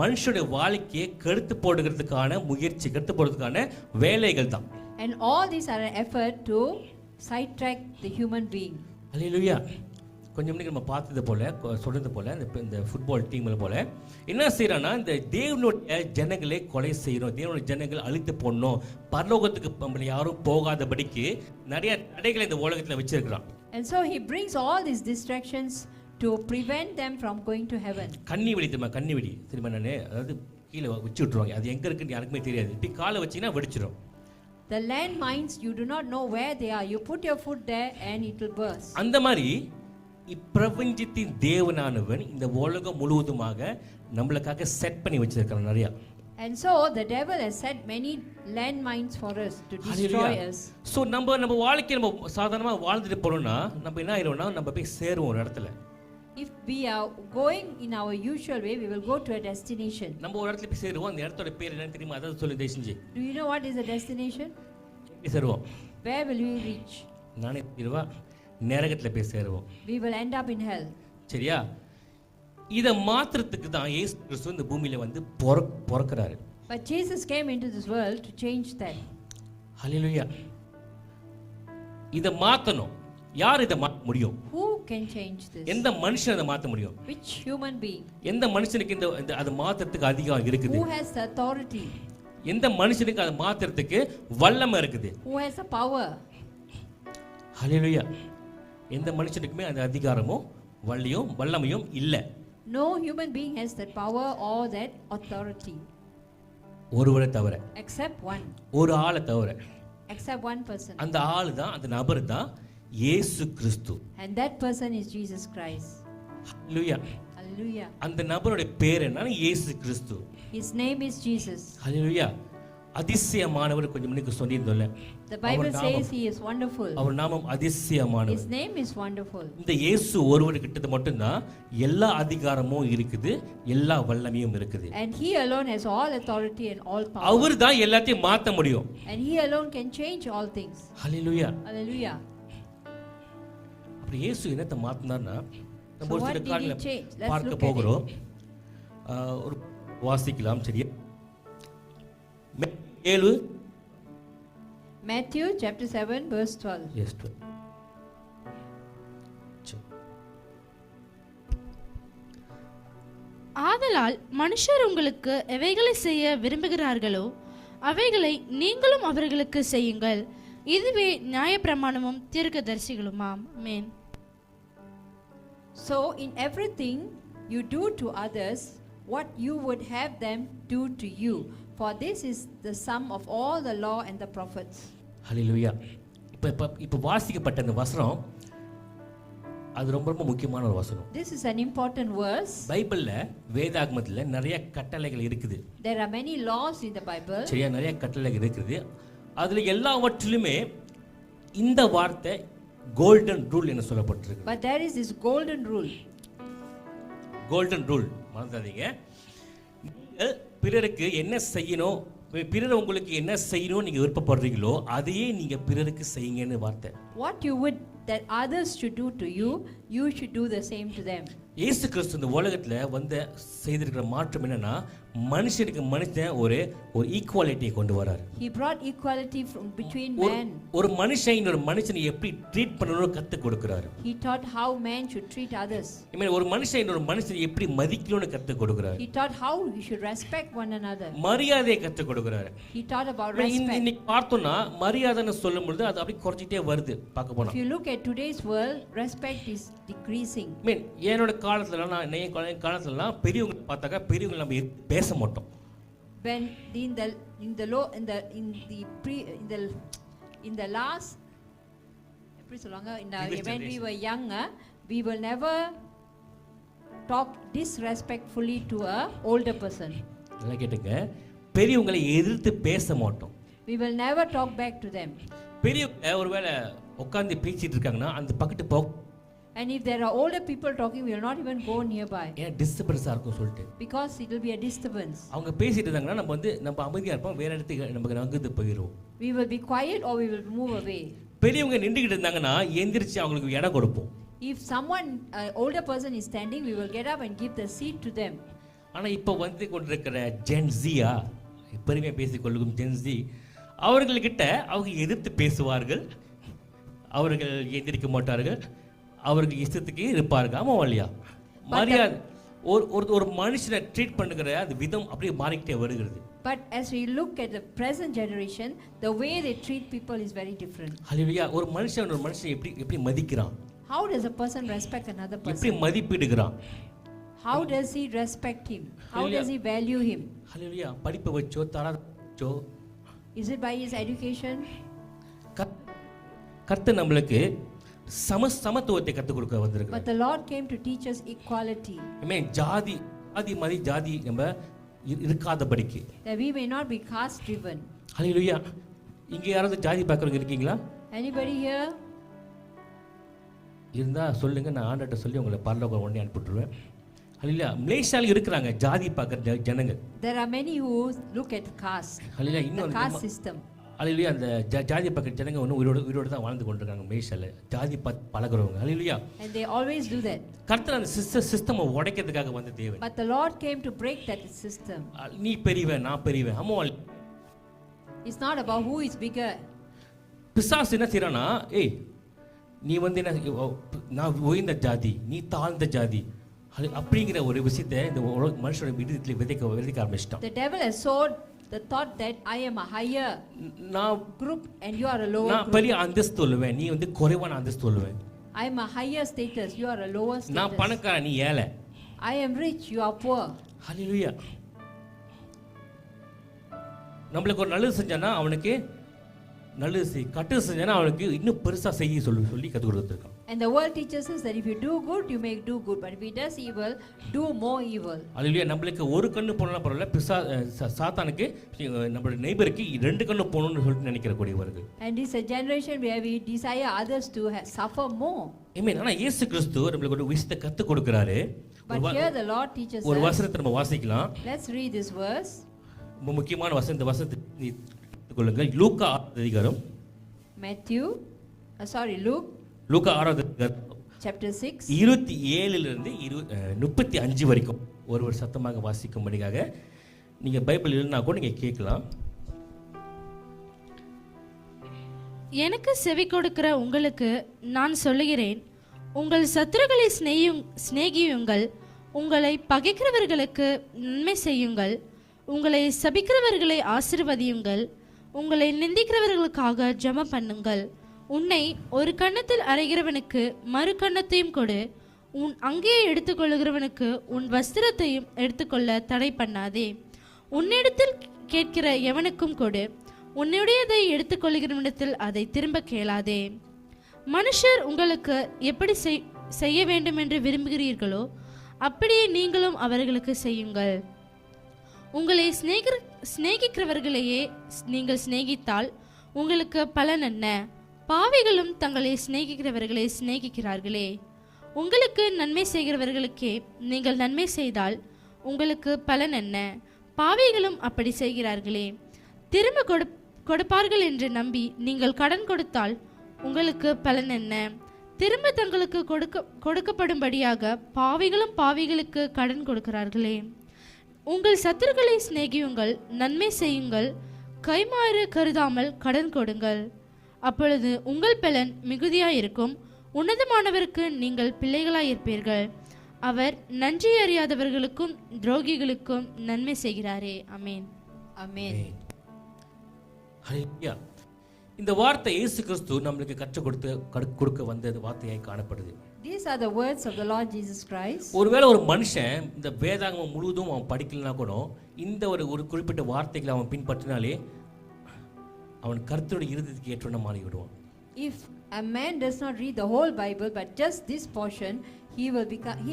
மனுஷனுடைய வாழ்க்கையை கெடுத்து போடுறதுக்கான முயற்சி, கெடுத்து போடுறதுக்கான வேலைகள் தான். And all these are an effort to sidetrack the human being. ஹல்லேலூயா. கொஞ்சம் முன்னாடி நம்ம பார்த்தது போல சொல்றது போல இந்த ஃபுட்பால் டீம்ல போல என்ன செய்யறான்னா இந்த தேவனுடைய ஜனங்களை கொலை செய்யணும், தேவனுடைய ஜனங்கள் அழித்து போடணும், பரலோகத்துக்கு நம்ம யாரும் போகாதபடிக்கு நிறைய தடைகளை இந்த உலகத்துல வச்சிருக்கிறான். And so he brings all these distractions to prevent them from going to heaven. கண்ணி வெடி தெரியுமா? கண்ணி வெடி தெரியுமா? அதாவது கீழே வச்சு விட்டுருவாங்க, அது எங்க இருக்குன்னு யாருக்குமே தெரியாது. இப்படி காலை வச்சீங்கன்னா வெடிச்சிடும். The landmines, you do not know where they are. You put your foot there and it will burst. அந்த மாதிரி இப்பிரபஞ்சத்தின் தேவனானவன் இந்த உலகம் முழுவதுமாக நம்மளுக்காக செட் பண்ணி வச்சிருக்கான் நிறைய. And so the devil has set many landmines for us to destroy us. So நம்ம வாழ்க்கையை நம்ம சாதாரணமாக வாழ்ந்துட்டு போனோம்னா நம்ம என்ன ஆயிடும்னா நம்ம போய் சேருவோம் ஒரு இடத்துல. If we are going in our usual way, we will go to a destination. நம்ம ஒரு இடத்துல போய் சேருவோம். அந்த இடத்தோட பேர் என்னன்னு தெரியுமா? அதாவது சொல்லி தேசிஞ்சு. Do you know what is the destination? போய் சேருவோம். Where will we reach? நானே தெரியுமா? நரகத்தில் போய் சேருவோம். We will end up in hell. சரியா? இதை மாத்திரத்துக்கு தான் இயேசு கிறிஸ்து இந்த பூமியில வந்து பிறக்கிறாரு. But Jesus came into this world to change that. ஹல்லேலூயா. இதை மாத்தணும். யார் இதை மாற்ற முடியும்? Who can change this? எந்த மனுஷன் அதை மாற்ற முடியும்? Which human being? எந்த மனுஷனுக்கு இந்த அதை மாத்துறதுக்கு அதிகாரம் இருக்குது? Who has the authority? எந்த மனுஷனுக்கு அதை மாத்துறதுக்கு வல்லமை இருக்குது? Who has the power? ஹல்லேலூயா. எந்த மனுஷனுக்குமே அந்த அதிகாரமும் வல்லமையும் இல்லை. No human being has that power or that authority. ஒருவரை தவிர. Except one. ஒரு ஆளை தவிர. Except one person. அந்த ஆளு தான், அந்த நபர் தான் இயேசு கிறிஸ்து. And that person is Jesus Christ. Hallelujah. Hallelujah. அந்த நபருடைய பேர் என்னன்னா இயேசு கிறிஸ்து. His name is Jesus. ஹல்லேலூயா. அதிசயமானவர் கொஞ்சம் முன்னுக்கு சொல்லியிருந்தோம்ல. The Bible says he is wonderful. அவர் நாமம் அதிசயமானவர். His name is wonderful. இந்த இயேசு ஒருவர் கிட்ட மட்டும்தான் எல்லா அதிகாரமும் இருக்குது, எல்லா வல்லமையும் இருக்குது. And he alone has all authority and all power. அவர் தான் எல்லாத்தையும் மாத்த முடியும். And he alone can change all things. Hallelujah. Hallelujah. அப்படி இயேசு என்னத்தை மாத்தினார்னா நம்ம ஒரு what சில did he காரியங்களை change? Let's பார்க்க look at போகிறோம். ஒரு வாசிக்கலாம். சரியா? 7 Matthew chapter 7 verse 12. Yes, 12. ஆதலால் மனுஷர் உங்களுக்கு எவைகளை செய்ய விரும்புகிறார்களோ அவைகளை நீங்களும் அவர்களுக்கு செய்யுங்கள். இதுவே நியாயப்பிரமாணமும் தீர்க்கதரிசிகளுமாம். ஆமென். So in everything you do to others what you would have them do to you, for this is the sum of all the law and the prophets. ஹல்லேலூயா. இப்போ வாசிக்கப்பட்ட அந்த வசனம் அது ரொம்ப ரொம்ப முக்கியமான ஒரு வசனம். This is an important verse. பைபிள்ல வேதாகமத்துல நிறைய கட்டளைகள் இருக்குது. There are many laws in the Bible. சரியா? நிறைய கட்டளைகள் இருக்குது. அதுல எல்லாவற்றிலுமே இந்த வார்த்தை கோல்டன் ரூல் என்ன சொல்லப்பட்டிருக்கு. But there is this golden rule. Golden rule மறந்துடாதீங்க. நீங்கள் பிறருக்கு என்ன செய்யணும், பிறர் உங்களுக்கு என்ன செய்யணும் நீங்க விருப்பப்படுறீங்களோ அதையே நீங்க பிறருக்கு செய்யுங்கன்னு வார்த்தை. What you would that others should do to you, you should do the same to them. இயேசு கிறிஸ்து இந்த உலகத்துல வந்து செய்திருக்கிற மாற்றம் என்னன்னா மனுஷனுக்கு மனுஷன் ஒரு ஈக்குவாலிட்டியை கொண்டு வராரு. He brought equality from between men. ஒரு மனுஷன் இன்னொரு மனுஷனை எப்படி ட்ரீட் பண்ணணும்னு கத்து கொடுக்கிறாரு. He taught how men should treat others. I mean ஒரு மனுஷன் இன்னொரு மனுஷனை எப்படி மதிக்கணும்னு கத்து கொடுக்கிறாரு. He taught how we should respect one another. மரியாதையை கத்து கொடுக்கிறாரு. He taught about respect. இன்னைக்கு பார்த்தோம்னா மரியாதைன்னு சொல்லும்போது அது அப்படியே குறைஞ்சிட்டே வருது பார்க்க போனா. If you look at today's world, respect is decreasing. I mean என்னோட காலத்துல நான் காலத்துலலாம் பெரியவங்க பார்த்தாக்கா பெரியவங்க நம்ம பேச மாட்டோம். When in the last எப்படி சொல்வாங்க, when we were younger, we will never talk disrespectfully to a older person. நல்லா கேட்டுங்க, பெரியவங்களை எதிர்த்து பேச மாட்டோம். We will never talk back to them. பெரியவங்க ஒருவேளை உட்கார்ந்து பேசிட்டு இருக்காங்கன்னா அந்த பக்கத்து போ. And if there are older people talking, we will not even go nearby. ஏன் டிஸ்டர்பன்ஸா இருக்கும் சொல்லிட்டு. Because it will be a disturbance. அவங்க பேசிட்டு இருந்தாங்கன்னா நம்ம அமைதியா இருப்போம், வேற இடத்துக்கு நமக்கு நகர்ந்து போயிடுவோம். We will be quiet or we will move away. பெரியவங்க நின்றுகிட்டு இருந்தாங்கன்னா எந்திரிச்சு அவங்களுக்கு இடம் கொடுப்போம். If someone older person is standing, we will get up and give the seat to them. ஆனா இப்போ வந்து கொண்டிருக்கிற ஜென்ஸியா பெருமையா பேசிக்கொள்ளும் ஜென்ஸி அவர்கள்கிட்ட அவங்க எதிர்த்து பேசுவார்கள், அவர்கள் எந்திரிக்க மாட்டார்கள், அவர்கள் இஷ்டத்துக்கு இருப்பார்கள். ஆமா இல்லையா? மரியாதை ஒரு மனுஷனை ட்ரீட் பண்ணுகிற அந்த விதம் அப்படியே மாறிக்கிட்டே வருகிறது. But as we look at the present generation, the way they treat people is very different. ஹல்லேலூயா. ஒரு மனுஷன் எப்படி மதிக்கிறான்? How does a person respect another person? எப்படி மதிப்பிடுகிறான்? How does he respect him? How does he value him? ஹல்லேலூயா. படிப்பை வச்சோ தராதோ Is it by his education? கர்த்தர் நம்மளுக்கு சமத்துவத்தை கற்றுக் கொடுக்க வந்திருக்கிறார். But the Lord came to teach us equality. ஆமென். ஜாதி மாதிரி ஜாதி நம்ம இருக்காதபடிக்கு. That we may not be caste driven. ஹல்லேலூயா. இங்க யாராவது ஜாதி பார்க்கறவங்க இருக்கீங்களா? Anybody here? இருந்தா சொல்லுங்க, நான் ஆண்டவர்ட்ட சொல்லி உங்களை பரலோகம் உடனே அனுப்பிட்டுருவேன். ஹல்லேலூயா. மலேசியால இருக்கிறாங்க ஜாதி பார்க்குற ஜனங்க. There are many who look at caste. Hallelujah. The இன்னும் caste system. ஹல்லேலூயா. அந்த ஜாதி பார்க்குற ஜனங்க ஒன்றும் உயிரோடு தான் வாழ்ந்து கொண்டிருக்காங்க மலேசியால. ஜாதி பழகுறவங்க. ஹல்லேலூயா. And they always do that. கர்த்தர் அந்த சிஸ்டமை உடைக்கிறதுக்காக வந்த தேவன். But the Lord came to break that system. நீ பெரியவன், நான் பெரியவன். அம்மாள். It's not about who is bigger. பிசாசு என்ன செய்யறானா, ஏய் நீ வந்து என்ன, நான் உயர்ந்த ஜாதி, நீ தாழ்ந்த ஜாதி, அப்படிங்கிற ஒரு விஷயத்தை இந்த மனுஷனோட விடுதலை விதைக்க ஆரம்பிச்சிட்டான். The devil has sowed the thought that I am a higher group and you are a lower நான் group. பெரிய அந்தஸ்து சொல்லுவேன், நீ வந்து குறைவான அந்தஸ்து சொல்லுவேன். I am a higher status, you are a lower status. நான் பணக்காரன், நீ ஏழை. I am rich, you are poor. ஹல்லேலூயா. நம்மளுக்கு ஒரு நல்லது செஞ்சானா அவனுக்கு நல்லது செய், கட்டு செஞ்சானா அவனுக்கு இன்னும் பெருசா செய்ய சொல்லி கற்றுக் கொடுத்துருக்கான். And the world teaches us that if you do good, you may do good, but if he does evil, do more evil. ஹல்லேலூயா. நம்மளுக்கு ஒரு கண்ணு போனா பரவாயில்ல, சாத்தானுக்கு நம்மளுடைய நெய்பருக்கு ரெண்டு கண்ணு போகணும்னு சொல்லிட்டு நினைக்கிறக்கூடியவர்கள். And this is a generation where we desire others to suffer more. ஆமென். ஆனா இயேசு கிறிஸ்து நம்மளுக்கு ஒரு விஷயத்தை கற்றுக் கொடுக்கிறாரு. But here the Lord teaches ஒரு us. வசனத்தை நம்ம வாசிக்கலாம். Let's read this verse. ரொம்ப முக்கியமான வசனம். இந்த வசனத்தை எடுத்துக்கொள்ளுங்கள். லூக்கா 6 அதிகாரம். லூக்கா 6 அதிகாரம் chapter 6 27 இருந்து 35 வரைக்கும் ஒருவர் சத்தமாக வாசிக்கும்படியாக நீங்க பைபிள் இல்லைன்னா கூட நீங்க கேட்கலாம். எனக்கு செவி கொடுக்கிற உங்களுக்கு நான் சொல்லுகிறேன், உங்கள் சத்துருக்களை சிநேகியுங்கள், உங்களை பகைக்கிறவர்களுக்கு நன்மை செய்யுங்கள், உங்களை சபிக்கிறவர்களை ஆசீர்வதியுங்கள், உங்களை நிந்திக்கிறவர்களுக்காக ஜெபம் பண்ணுங்கள். உன்னை ஒரு கன்னத்தில் அறைகிறவனுக்கு மறு கன்னத்தையும் கொடு, உன் அங்கேயே எடுத்துக்கொள்கிறவனுக்கு உன் வஸ்திரத்தையும் எடுத்துக்கொள்ள தடை பண்ணாதே. உன்னிடத்தில் கேட்கிற எவனுக்கும் கொடு, உன்னுடையதை எடுத்துக்கொள்கிறவனிடத்தில் அதை திரும்ப கேளாதே. மனுஷர் உங்களுக்கு எப்படி செய்ய வேண்டும் என்று விரும்புகிறீர்களோ அப்படியே நீங்களும் அவர்களுக்கு செய்யுங்கள். உங்களை சிநேகிக்கிறவர்களையே நீங்கள் சிநேகித்தால் உங்களுக்கு பலன் என்ன? பாவிகளும் தங்களை சிநேகிக்கிறவர்களை சிநேகிக்கிறார்களே. உங்களுக்கு நன்மை செய்கிறவர்களுக்கே நீங்கள் நன்மை செய்தால் உங்களுக்கு பலன் என்ன? பாவிகளும் அப்படி செய்கிறார்களே. திரும்ப கொடுப்பார்கள் என்று நம்பி நீங்கள் கடன் கொடுத்தால் உங்களுக்கு பலன் என்ன? திரும்ப தங்களுக்கு கொடுக்கப்படும்படியாக பாவிகளும் பாவிகளுக்கு கடன் கொடுக்கிறார்களே. உங்கள் சத்துருக்களை சிநேகியுங்கள், நன்மை செய்யுங்கள், கைமாறு கருதாமல் கடன் கொடுங்கள், அப்பொழுது உங்கள் பலன் மிகுதியாயிருக்கும். உன்னதமானவருக்கு நீங்கள் பிள்ளைகளாயிருப்பீர்கள். அவர் நன்றி அறியாதவர்களுக்கும் துரோகிகளுக்கும் நன்மை செய்கிறாரே. ஆமென். ஆமென். ஹல்லேலூயா. இந்த வார்த்தை இயேசு கிறிஸ்து நம்மளுக்கு கற்றுக் கொடுக்க வந்த வார்த்தையாய் காணப்படுது. These are the words of the Lord Jesus Christ. ஒருவேளை ஒரு மனுஷன் இந்த வேதாகமம் முழுவதும் அவன் படிக்கலனா கூட இந்த ஒரு குறிப்பிட்ட வார்த்தைகளை அவன் பின்பற்றினாலே அவன் கர்த்தருடைய இருதயத்துக்கு ஏற்றவனா மாறிவிடுவான். If a man does not read the whole Bible but just this portion, he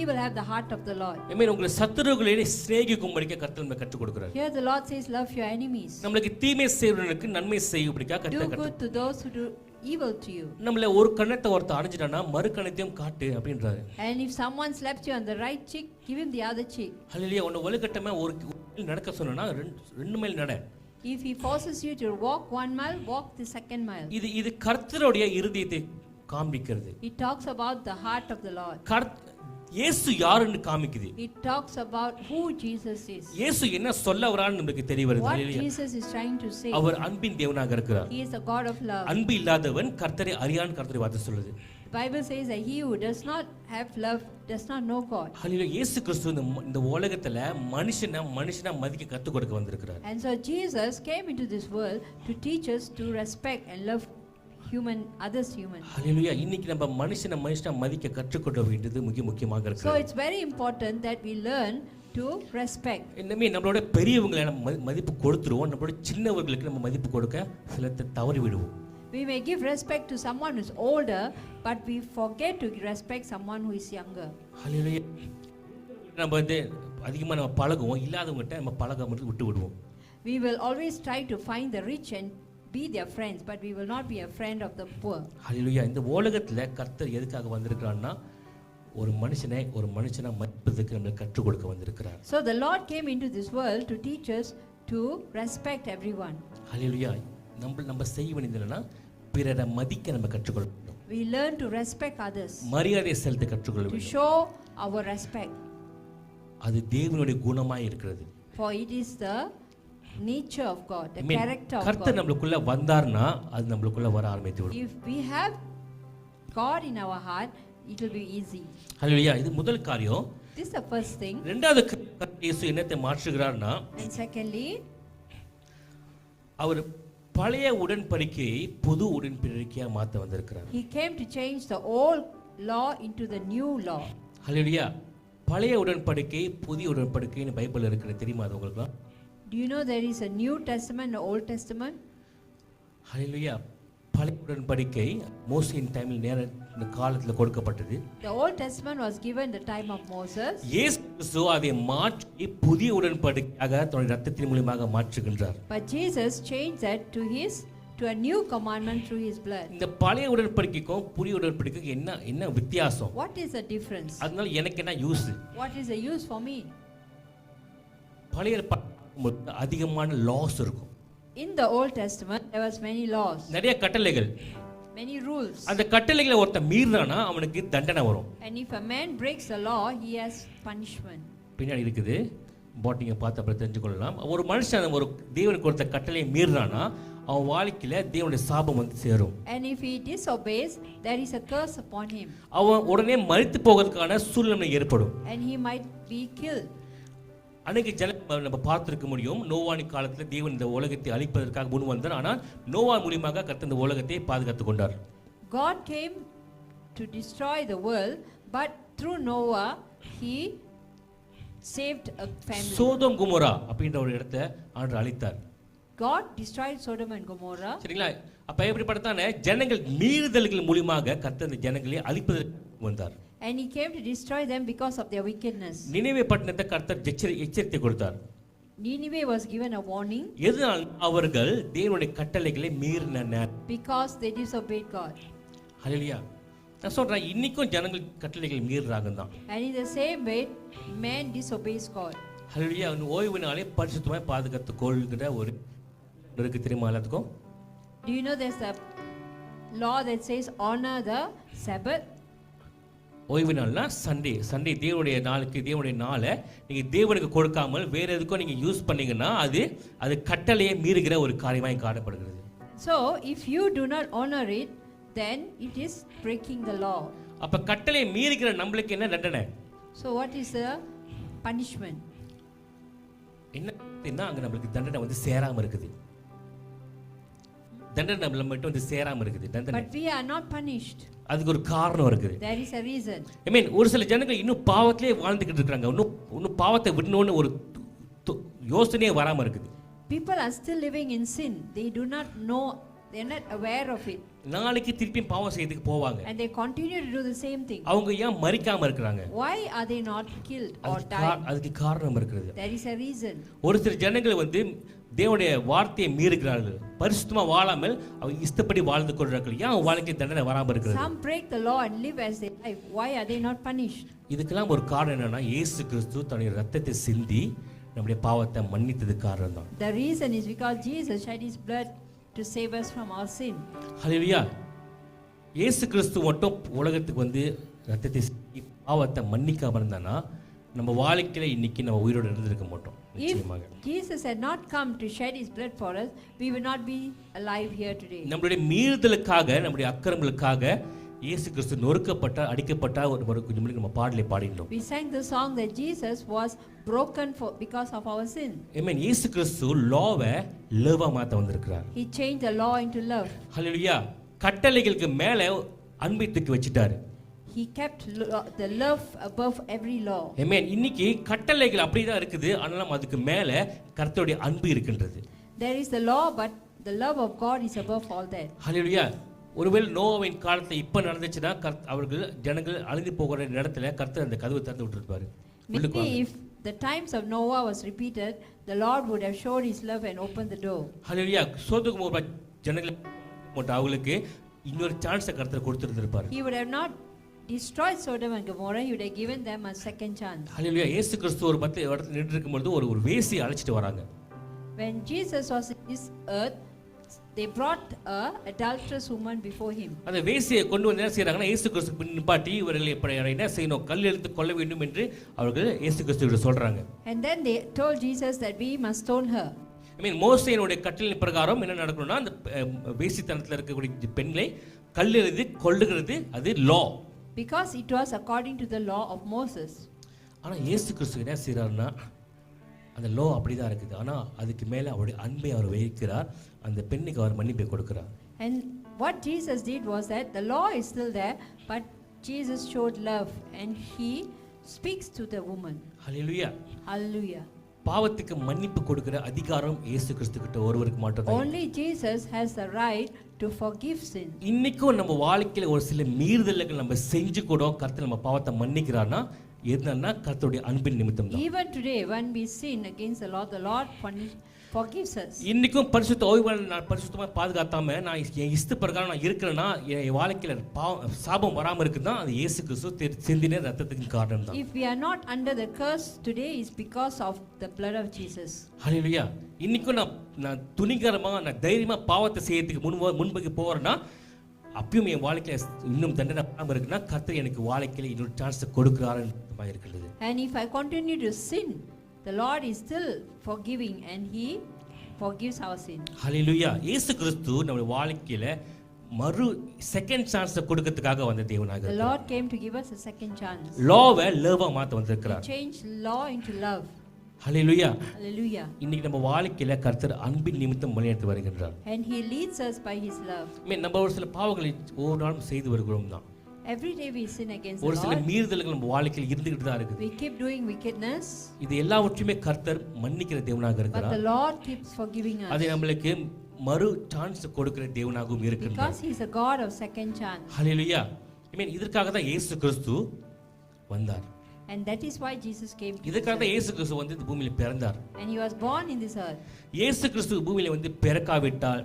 will have the heart of the Lord. ஆமென். உங்களை சத்துருக்களை சிநேகிக்கும்படிக்கு கர்த்தர் நமக்கு கற்றுக் கொடுக்கிறார். Here the Lord says, love your enemies. நமக்கு தீமை செய்வதற்கு நன்மை செய்யும்படிக்கு கர்த்தர் Do good to those who do evil to you. நம்மள ஒரு கண்ணத்தை ஒருத்த அடைஞ்சிட்டானா மறு கண்ணத்தையும் காட்டு அப்படின்றாரு. And if someone slaps you on the right cheek, give him the other cheek. ஹல்லேலூயா. உன்னை வலுக்கட்டமே ஒரு மைல் நடக்க சொன்னா 2 மைல் நட. If he forces you to walk 1 mile, walk the second mile. இது கர்த்தருடைய இருதயத்தை காண்பிக்கிறது. It talks about the heart of the Lord. இயேசு யாருன்னு காமிக்குது. It talks about who Jesus is. இயேசு என்ன சொல்ல வரான்னு நமக்கு தெரிய வருது. What Jesus is trying to say. அவர் அன்பின் தேவனாக இருக்கிறார். He is a God of love. அன்பு இல்லாதவன் கர்த்தரை அறியான் கர்த்தரை வார்த்தை சொல்லுது. The Bible says that he who does not have love does not know God. ஹல்லேலூயா. இயேசு கிறிஸ்து இந்த உலகத்துல மனுஷனா மதிக்க கற்றுக் கொடுக்க வந்திருக்கிறார். And so Jesus came into this world to teach us to respect and love others human. ஹல்லேலூயா. இன்னைக்கு நம்ம மனுஷனா மதிக்க கற்றுக்கொள்ள வேண்டியது மிக முக்கியமாக இருக்கு. So it's very important that we learn to respect. இனிமே நம்மளோட பெரியவங்களை நம்ம மதிப்பு கொடுத்துருவோம், நம்மளோட சின்னவர்களுக்கு நம்ம மதிப்பு கொடுக்க சிலத்தை தவறி விடுவோம். We may give respect to someone who is older, but we forget to respect someone who is younger. ஹல்லேலூயா. நம்ம வந்து அதிகமாக நம்ம பழகுவோம், இல்லாதவங்ககிட்ட நம்ம பழக மட்டும் விட்டு விடுவோம். We will always try to find the rich and be their friends, but we will not be a friend of the poor. ஹல்லேலூயா. இந்த உலகத்தில் கர்த்தர் எதுக்காக வந்திருக்கிறான்னா ஒரு மனுஷனா மதிப்பதற்கு நம்மளுக்கு கற்றுக் கொடுக்க வந்திருக்கிறார். So the Lord came into this world to teach us to respect everyone. ஹல்லேலூயா. நம்ம செய்ய வேண்டியது என்னன்னா பிறரை மதிக்க நம்ம கற்றுக்கொள்ள வேண்டும். We learn to respect others, மரியாதை செலுத்த கற்றுக்கொள்ள to வேண்டும். show our respect, அது தேவனுடைய குணமாய் இருக்கிறது. for it is the nature of God, the Amen. character of கர்த்தர் God. நம்மளுக்குள்ள வந்தார்னா அது நம்மளுக்குள்ள வர ஆரம்பித்து விடும். If we have God in our heart, it will be easy. ஹல்லேலூயா. இது முதல் காரியம். This is the first thing. இரண்டாவது இயேசு என்னத்தை மாற்றுகிறார்னா And secondly, அவர் பழைய உடன்படிக்கையை புது உடன்படிக்கையா மாற்ற வந்திருக்கிறார். he came to change the old law into the new law. ஹல்லேலூயா. பழைய உடன்படிக்கை புதிய உடன்படிக்கைன்னு பைபிள்ல இருக்குது, தெரியுமா அது உங்களுக்கு? Do you know there is a New Testament and Old Testament? ஹல்லேலூயா. பழைய உடன்படிக்கை மோசேயின் டைமில் நேர காலத்தில் கொடுக்கப்பட்டது. The Old Testament was given the time of Moses. இயேசு கிறிஸ்து அதை மாற்றி புதிய உடன்படிக்கையாக தன்னுடைய இரத்தத்தின் மூலமாக மாற்றுகின்றார். But Jesus changed that to a new commandment through his blood. இந்த பழைய உடன்படிக்கைக்கும் புதிய உடன்படிக்கைக்கும் என்ன வித்தியாசம்? What is the difference? அதனால எனக்கு என்ன use? What is the use for me? பழைய அதிகமான லாஸ் இருக்கும். In the Old Testament there was many laws, நிறைய கட்டளைகள். many rules. அந்த கட்டளைகளை ஒருத்தன் மீறினானா அவனுக்கு தண்டனை வரும். And if a man breaks the law, he has punishment. பின்னாடி இருக்குது, பாட்டிங்க பார்த்து அப்புறம் தெரிஞ்சுக்கொள்ளலாம். ஒரு மனுஷன் ஒரு தேவனுக்கு கொடுத்த கட்டளையை மீறினானா அவன் வாழ்க்கையில தேவனுடைய சாபம் வந்து சேரும். And if he disobeys, there is a curse upon him. அவன் உடனே மரித்து போவதற்கான சூழ்நிலை ஏற்படும். And he might be killed. அன்னைக்கு நம்ம பார்த்திருக்க முடியும், நோவானின் காலத்தில் தேவன் இந்த உலகத்தை அழிப்பதற்காக முன் வந்தார். ஆனால் நோவா மூலமாக கர்த்தர் இந்த உலகத்தை பாதுகாத்துக் கொண்டார். God came to destroy the world, but through Noah he saved a family. Sodom Gomorrah அப்படின்ற ஒரு இடத்தை ஆண்டவர் அழித்தார். God destroyed Sodom and Gomorrah. சரிங்களா? அப்ப எப்படிப்பட்டதான ஜனங்கள் மீறுதல்கள் மூலமாக கர்த்தர் இந்த ஜனங்களை அழிப்பதற்கு வந்தார். And he came to destroy them because of their wickedness. Nineveh பட்டணத்தை கர்த்தர் எச்சரித்து கொடுத்தார். Nineveh was given a warning எதனால் அவர்கள் தேவனுடைய கட்டளைகளை மீறினர். because they disobeyed God. ஹல்லேலூயா. நான் சொல்றேன், இன்னைக்கும் ஜனங்கள் கட்டளைகள் மீறுறாங்க தான். And in the same way, man disobeys God. ஹல்லேலூயா. ஓய்வு நாளை பரிசுத்தமாய் பாதுகாத்துக் கொள்கிற ஒரு இருக்கு, தெரியுமா எல்லாத்துக்கும்? Do you know there's a law that says honor the Sabbath? ஓய்வு நாள்னா சண்டே தேவனுடைய நாளுக்கு, தேவனுடைய நாளை நீங்கள் தேவனுக்கு கொடுக்காமல் வேற எதுக்கும் நீங்கள் யூஸ் பண்ணீங்கன்னா அது கட்டளையை மீறுகிற ஒரு காரியமாக காணப்படுகிறது. So if you do not honor it, then it is breaking the law. அப்ப கட்டளையை மீறுகிற நம்மளுக்கு என்ன தண்டனை? So what is the punishment? என்ன அங்க நம்மளுக்கு தண்டனை வந்து சேராம இருக்குது. தண்டனை நம்ம மட்டும் வந்து சேராம இருக்குது தண்டனை. But we are not punished. அதுக்கு ஒரு காரணம் இருக்குது. There is a reason. I mean, ஒரு சில ஜனங்கள் இன்னும் பாவத்திலே வாழ்ந்துகிட்டு இருக்காங்க. இன்னும் பாவத்தை விடணும்னு ஒரு யோசனையே வராம இருக்குது. People are still living in sin. They do not know, they are not aware of it. நாளைக்கு திருப்பி பாவம் செய்யறதுக்கு போவாங்க. And they continue to do the same thing. அவங்க ஏன் மரிக்காம இருக்காங்க? Why are they not killed or died? அதுக்கு காரணம் இருக்குது. There is a reason. ஒரு சில ஜனங்கள் வந்து தேவனுடைய வார்த்தையை மீறுகிறார்கள், பரிசுத்தமா வாழாமல் அவங்க இஷ்டப்படி வாழ்ந்து கொள்றார்கள். ஏன் அவங்க வாழ்க்கை தண்டனை வராம இருக்குது? Some break the law and live as they live. Why are they not punished? இதுக்கெல்லாம் ஒரு காரணம் என்னன்னா, இயேசு கிறிஸ்து தன்னுடைய ரத்தத்தை சிந்தி நம்முடைய பாவத்தை மன்னித்தது காரணம் தான். The reason is because Jesus shed his blood to save us from our sin. ஹல்லேலூயா. இயேசு கிறிஸ்து மட்டும் உலகத்துக்கு வந்து ரத்தத்தை சிந்தி பாவத்தை மன்னிக்காம இருந்தானா நம்ம வாழ்க்கையில இன்னைக்கு நம்ம உயிரோடு இருந்திருக்க மாட்டோம். If Jesus had not come to shed his blood for us, we would not be alive here today. நம்மளுடைய மீறுதலுக்காக, நம்முடைய அக்கிரமங்களுக்காக இயேசு கிறிஸ்து நொறுக்கப்பட்ட, அடிக்கப்பட்ட ஒரு கொஞ்சம் முன்னாடி நம்ம பாடலை பாடினோம். We sang the song that Jesus was broken because of our sin. ஆமென். இயேசு கிறிஸ்து லாவை லவ்வா மாத்த வந்திருக்கிறார். He changed the law into love. ஹல்லேலூயா. கட்டளைகளுக்கு மேல அன்பை தூக்கி வச்சிட்டாரு. he kept the love above every law. ஆமென். இன்னைக்கு கட்டளைகள் அப்படிதான் இருக்குது, ஆனாலும் அதுக்கு மேல கர்த்தருடைய அன்பு இருக்கின்றது. There is the law, but the love of God is above all that. ஹல்லேலூயா. ஒருவேளை நோவாவின் காலத்துல இப்ப நடந்துச்சுன்னா அவர்கள் ஜனங்கள் அழிந்து போகிற இடத்துல கர்த்தர் அந்த கதவை திறந்து விட்டுருப்பாரு. Maybe if the times of Noah was repeated, the Lord would have showed his love and opened the door. ஹல்லேலூயா. சோதோம் ஜனங்கள் அவங்களுக்கு இன்னொரு சான்ஸ் கர்த்தர் கொடுத்திருந்திருப்பாரு. He would have not destroyed Sodom and Gomorrah, he would have given them a second chance. ஹல்லேலூயா. இயேசு கிறிஸ்து ஒரு இடத்துல நின்று இருக்கும்போது ஒரு வேசி அழைச்சிட்டு வராங்க. When Jesus was in this earth, they brought a adulterous woman before him. அந்த வேசியை கொண்டு வந்து என்ன செய்றாங்கன்னா இயேசு கிறிஸ்து நிப்பாட்டி இவர்கள் எப்படி என்ன செய்யணும், கல் எடுத்து கொல்ல வேண்டும் என்று அவர்கள் இயேசு கிறிஸ்துவிடம் சொல்றாங்க. And then they told Jesus that we must stone her. மோசேயினுடைய கட்டளையின் பிரகாரம் என்ன நடக்கணும்னா அந்த வேசித்தனத்தில் இருக்கக்கூடிய பெண்களை கல் எழுதி கொல்லுகிறது, அது லா. Because it was according to the law of Moses. ஆனா இயேசு கிறிஸ்து என்ன செய்றாருன்னா அந்த லா அப்படிதான் இருக்குது, ஆனா அதுக்கு மேல அவருடைய அன்பை அவர் வைக்கிறார், அந்த பெண்ணுக்கு அவர் மன்னிப்பை கொடுக்கிறார். And what Jesus did was that the law is still there, but Jesus showed love and he speaks to the woman. Hallelujah. Hallelujah. பாவத்துக்கு மன்னிப்பு கொடுக்கிற அதிகாரம் இயேசு கிறிஸ்து கிட்ட ஒருவருக்கு மட்டும் தான். Only Jesus has the right to forgive sin. இன்னைக்கும் நம்ம வாழ்க்கையில ஒரு சில மீறுதல்கள் நம்ம செஞ்சு கூட கர்த்தர் நம்ம பாவத்தை மன்னிக்கிறார்னா என்னன்னா கர்த்தருடைய அன்பின் நிமித்தம் தான். Even today when we sin against the Lord forgives us. இன்னைக்கும் பரிசுத்த ஓய்வு நான் பரிசுத்தமா பாதுகாத்தாம நான் என் இஷ்ட பிரகாரம் நான் இருக்கிறேன்னா என் வாழ்க்கையில சாபம் வராம இருக்குன்னா அது இயேசு கிறிஸ்து சிந்தின ரத்தத்துக்கு காரணம் தான். If we are not under the curse today is because of the blood of Jesus. ஹல்லேலூயா. இன்னைக்கும் நான் துணிகரமா நான் தைரியமா பாவத்தை செய்யறதுக்கு முன்புக்கு போறேன்னா அப்பயும் என் வாழ்க்கையில இன்னும் தண்டனை வராம இருக்குன்னா கர்த்தர் எனக்கு வாழ்க்கையில இன்னொரு சான்ஸ் கொடுக்கிறாருன்னு இருக்கிறது. And if I continue to sin, the Lord is still forgiving and he forgives our sin. ஹல்லேலூயா. இயேசு கிறிஸ்து நம்ம வாழ்க்கையில மறு செகண்ட் சான்ஸ் கொடுக்கிறதுக்காக வந்த தேவனாக The Lord came to give us a second chance. லாவை லவ்வா மாத்த He வந்திருக்கிறார். changed law into love. ஹல்லேலூயா. Hallelujah. இன்னைக்கு நம்ம வாழ்க்கையில கர்த்தர் அன்பின் நிமித்தம் வழிநடத்தி வருகின்றார். And he leads us by his love. நம்ம ஒரு சில பாவங்களை ஒவ்வொரு நாளும் செய்து வருகிறோம் தான். Every day we sin against the ஒரு சில Lord. மீறுதல்கள் நம்ம வாழ்க்கையில் இருந்துகிட்டு தான் இருக்குது. We keep doing wickedness. இது எல்லாவற்றையுமே கர்த்தர் மன்னிக்கிற தேவனாக But இருக்கிறார். the Lord keeps forgiving us. அதை நம்மளுக்கு மறு சான்ஸ் கொடுக்கிற தேவனாகவும் இருக்கிறார். Because he is a God of second chance. ஹல்லேலூயா. இதற்காக தான் இயேசு கிறிஸ்து வந்தார். And that is why Jesus came to இதற்காக this தான் earth. இயேசு கிறிஸ்து வந்து இந்த பூமியில பிறந்தார். And he was born in this earth. இயேசு கிறிஸ்து பூமியில வந்து பிறக்காவிட்டால்,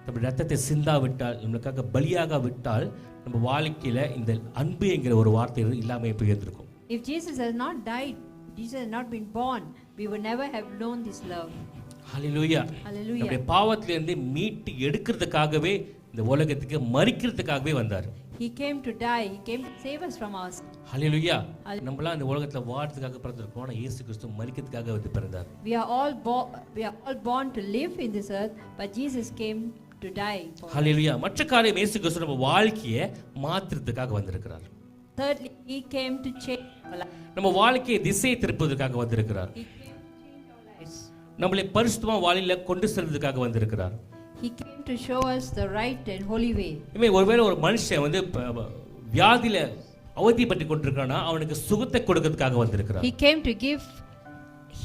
நம்ம ரத்தத்தை சிந்தாவிட்டால், நம்மளுக்காக பலியாக விட்டால் நம்ம வாழ்க்கையில இந்த அன்பு என்கிற ஒரு வார்த்தை இல்லாம போயிருந்திருக்கும். If Jesus has not died, Jesus has not been born, we would never have known this love. Hallelujah. Hallelujah. நம்முடைய பாவத்திலிருந்து மீட்டு எடுக்கிறதுக்காகவே இந்த உலகத்துக்கு மரிக்கிறதுக்காகவே வந்தார். He came to die, he came to save us from us. ஹல்லேலூயா. நம்மளாம் இந்த உலகத்துல வாழ்றதுக்காக பிறந்திருக்கோம், ஆனா இயேசு கிறிஸ்து மரிக்கிறதுக்காக வந்து பிறந்தார். We are all born to live in this earth, but Jesus came to die for us. ஹல்லேலூயா. மற்ற காரியம் இயேசு கிறிஸ்து நம்ம வாழ்க்கையை மாற்றுறதுக்காக வந்திருக்கிறார். Thirdly, he came to change our life. நம்ம வாழ்க்கையை திசை திருப்பதற்காக வந்திருக்கிறார். He came to change our lives. நம்மளை பரிசுத்தமா வாழ்க்கையில கொண்டு செல்வதற்காக வந்திருக்கிறார். He came to show us the right and holy way. ஒருவேளை ஒரு மனுஷன் வந்து வியாதியில அவதிப்பட்டு கொண்டிருக்கானா அவனுக்கு சுகத்தை கொடுக்கிறதுக்காக வந்திருக்கிறார். He came to give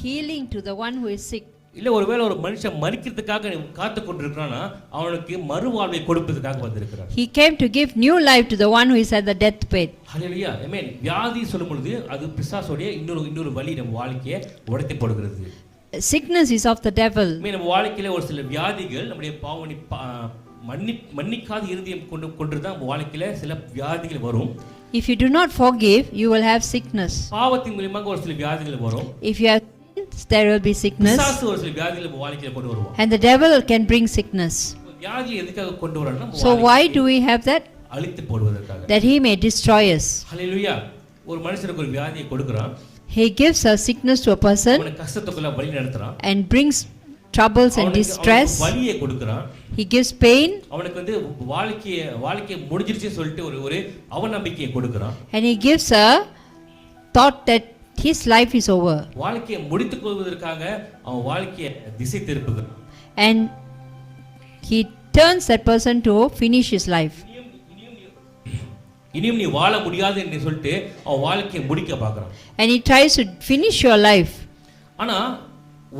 healing to the one who is sick. இல்ல ஒருவேளை ஒரு மனுஷன் மரிக்கிறதுக்காக காத்து கொண்டிருக்கானா அவனுக்கு மறுவாழ்வை கொடுப்பதற்காக வந்திருக்கிறார். He came to give new life to the one who is at the deathbed. ஹல்லேலூயா. ஆமென். வியாதி சொல்லும் பொழுது அது பிசாசுடைய இன்னொரு வழி நம்ம வாழ்க்கையை உடைத்து போடுகிறது. Sickness is of the devil. நம்ம வாழ்க்கையில ஒரு சில வியாதிகள் நம்முடைய மன்னிக்காத இருதயம் கொண்டுதான் நம்ம வாழ்க்கையில சில வியாதிகள் வரும். If you do not forgive, you will have sickness. பாவத்தின் மூலமாக ஒரு சில வியாதிகள் வரும். If you have sins, there will be sickness. பிசாசு ஒரு சில வியாதிகளை நம்ம வாழ்க்கையில கொண்டு வருவான். And the devil can bring sickness. வியாதி எதுக்காக கொண்டு வரான்னா So why do we have that? அழித்து போடுவதற்காக. That he may destroy us. ஹல்லேலூயா. ஒரு மனுஷனுக்கு ஒரு வியாதியை கொடுக்கறான். He gives a sickness to a person அவனை கஷ்டத்துக்குள்ள வழி நடத்துறான். and brings troubles and distress. வலியை கொடுக்கறான். He gives pain. அவனுக்கு வந்து வாழ்க்கைய முடிஞ்சிருச்சுன்னு சொல்லிட்டு ஒரு அவநம்பிக்கையை கொடுக்கறான். And he gives a thought that his life is over. வாழ்க்கையை முடித்துக் கொள்வதற்காக அவன் வாழ்க்கையை திசை திருப்புகிறான். And he turns that person to finish his life. இனியும் நீ வாழ முடியாது என்று சொல்லிட்டு அவன் வாழ்க்கையை முடிக்க பார்க்கறான். And he tries to finish your life. ஆனா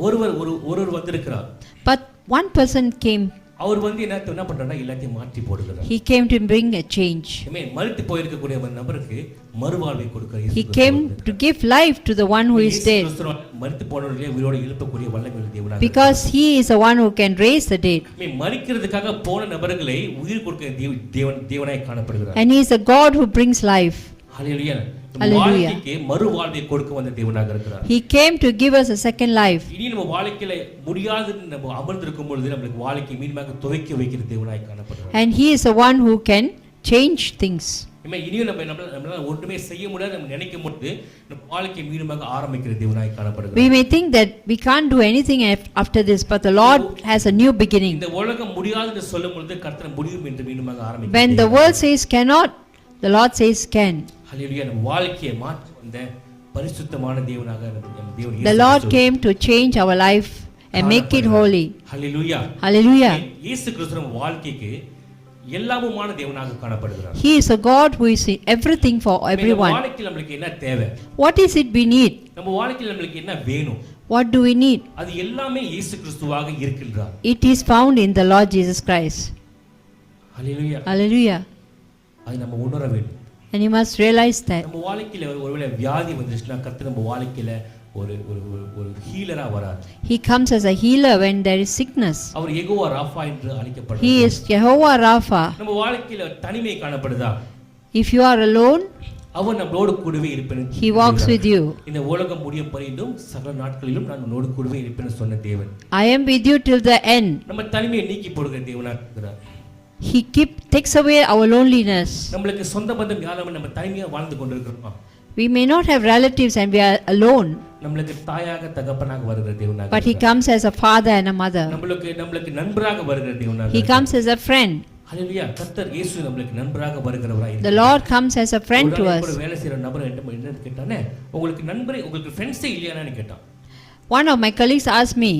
ஒருவர் வந்திருக்கிறார். But one person came. அவர் என்ன பண்றாருன்னா எல்லாத்தையும் மாற்றி போடுகிறார். He came to bring a change. ஆமென். மரித்து போயிருக்கக்கூடிய ஒரு நபருக்கு மறுவாழ்வை கொடுக்கிறார். He came to give life to the one who is dead. மரித்து போனவர்களை உயிரோடு எழுப்பக்கூடிய வல்லமையுள்ள தேவனாக. Because he is the one who can raise the dead. ஆமென். மரிக்கிறதுக்காக போன நபர்களை உயிர் கொடுக்கிற தேவனாய் காணப்படுகிறார். And he is a God who brings life. Hallelujah. Hallelujah. வாழ்க்கைக்கு மறுவாழ்வை கொடுக்க வந்த தேவனாக இருக்கிறார். He came to give us a second life. இனி நம்ம வாழ்க்கையில முடியாதுன்னு நம்ம அமர்ந்திருக்கும் பொழுது நமக்கு வாழ்க்கை மீண்டுமாக துவைக்க வைக்கிற தேவனாய் காணப்படுகிறார். And he is the one who can change things. இனியும் நம்மளால ஒன்றுமே செய்ய முடியாது நம்ம நினைக்கும் பொழுது நம்ம வாழ்க்கை மீண்டுமாக ஆரம்பிக்கிற தேவனாய் காணப்படுகிறார். We may think that we can't do anything after this, but the Lord has a new beginning. இந்த உலகம் முடியாதுன்னு சொல்லும் பொழுது கர்த்தர் முடியும் என்று மீண்டுமாக ஆரம்பிக்கிறார். When the world says cannot, the Lord says can. ஹல்லேலூயா. நம்ம வாழ்க்கையை மாற்ற வந்த பரிசுத்தமான தேவனாக நம்ம தேவன். The Lord came to change our life and make it holy. Hallelujah. Hallelujah. இயேசு கிறிஸ்து நம்ம வாழ்க்கைக்கு எல்லாமுமான தேவனாக காணப்படுகிறார். He is a God who is everything for everyone. நம்ம வாழ்க்கையில் நமக்கு என்ன தேவை? What is it we need? நம்ம வாழ்க்கையில் நமக்கு என்ன வேணும்? What do we need? அது எல்லாமே இயேசு கிறிஸ்துவாக இருக்கின்றார். It is found in the Lord Jesus Christ. Hallelujah. Hallelujah. அது நம்ம உணர வேண்டும். And you must realize that. நம்ம வாழ்க்கையில ஒருவேளை வியாதி வந்துச்சுன்னா கர்த்தர் நம்ம வாழ்க்கையில ஒரு ஒரு ஹீலரா வரார். He comes as a healer when there is sickness. அவர் யெகோவா ராஃபா என்று அழைக்கப்படுகிறார். He is Jehovah Rapha. நம்ம வாழ்க்கையில தனிமை காணப்படுதா? If you are alone, அவர் நம்மளோடு கூடவே இருப்பேன். He walks with you. இந்த உலகம் முடியும் பரியந்தம் சகல நாட்களிலும் நான் உன்னோடு கூடவே இருப்பேன் சொன்ன தேவன். I am with you till the end. நம்ம தனிமையை நீக்கி போடுகிற தேவனாக இருக்கிறார். He takes away our loneliness. நம்மளுக்கு சொந்த பந்தம் யாரும் நம்ம தனிமையா வாழ்ந்து கொண்டிருக்கிறோம். We may not have relatives and we are alone. நம்மளுக்கு தாயாக தகப்பனாக வருகிற தேவனாக. But He comes as a father and a mother. நம்மளுக்கு நண்பராக வருகிற தேவனாக. He comes as a friend. ஹல்லேலூயா. கர்த்தர் இயேசு நம்மளுக்கு நண்பராக வருகிறவராய் இருக்கிறார். The Lord comes as a friend to us. ஒரு வேலை செய்யற நபர் என்ன கேட்டானே உங்களுக்கு நண்பரே உங்களுக்கு ஃப்ரெண்ட்ஸே இல்லையான்னு கேட்டான். One of my colleagues asked me,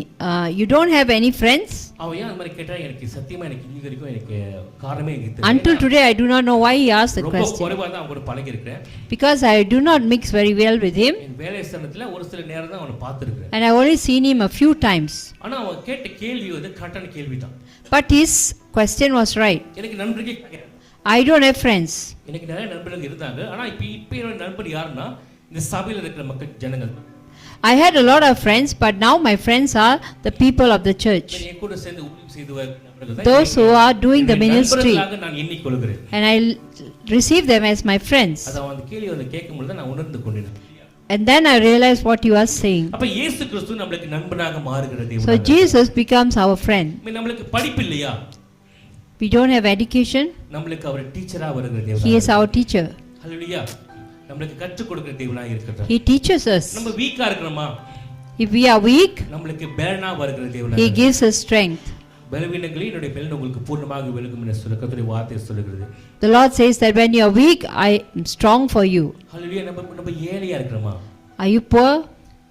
you don't have any friends? அவன் ஏன் அந்த மாதிரி கேட்டா எனக்கு சத்தியமா எனக்கு இன்னி வரைக்கும் எனக்கு காரணமே தெரியல. Until today I do not know why he asked the ரொம்ப question. குறைவா தான் அவன் கூட பழகி இருக்கேன். Because I do not mix very well with him. என் வேலை ஸ்தலத்துல ஒரு சில நேரம் தான் அவனை பார்த்திருக்கேன். And I only seen him a few times. ஆனா அவன் கேட்ட கேள்வி கரெக்டான கேள்விதான். But his question was right. எனக்கு நண்பர்களே கிடையாது. I don't have friends. எனக்கு நிறைய நண்பர்கள் இருந்தாங்க. ஆனா இப்போ என்னோட நண்பர் யாருன்னா இந்த சபையில இருக்கிற மக்கள் ஜனங்கள். I had a lot of friends, but now my friends are the people of the church. என் கூட சேர்ந்து ஊழியம் செய்தவர் நண்பர்கள் தான். Those who are doing the ministry. நண்பர்களாக நான் எண்ணிக்கொள்கிறேன். And I receive them as my friends. அத அந்த கேள்வி கேட்கும்போது நான் உணர்ந்து கொண்டேன். And then I realized what you are saying. அப்ப இயேசு கிறிஸ்து நமக்கு நண்பனாக மாறுகிற தேவன். So Jesus becomes our friend. நமக்கு படிப்பு இல்லையா? We don't have education. நமக்கு அவர் டீச்சரா வருகிற தேவன். He is our teacher. ஹல்லேலூயா. நமக்கு கற்றுக் கொடுக்கிற தேவனாக இருக்கிறார். He teaches us. நம்ம வீக்கா இருக்கறோமா? If we are weak, நமக்கு பலனா வருகிற தேவனாக. He gives us strength. பலவீனங்களே என்னுடைய பலன் உங்களுக்கு பூர்ணமாக விளங்கும் என்று சொல்ல கர்த்தருடைய வார்த்தை சொல்லுகிறது. The Lord says that when you are weak, I am strong for you. ஹல்லேலூயா. நம்ம ஏழையா இருக்கறோமா? Are you poor?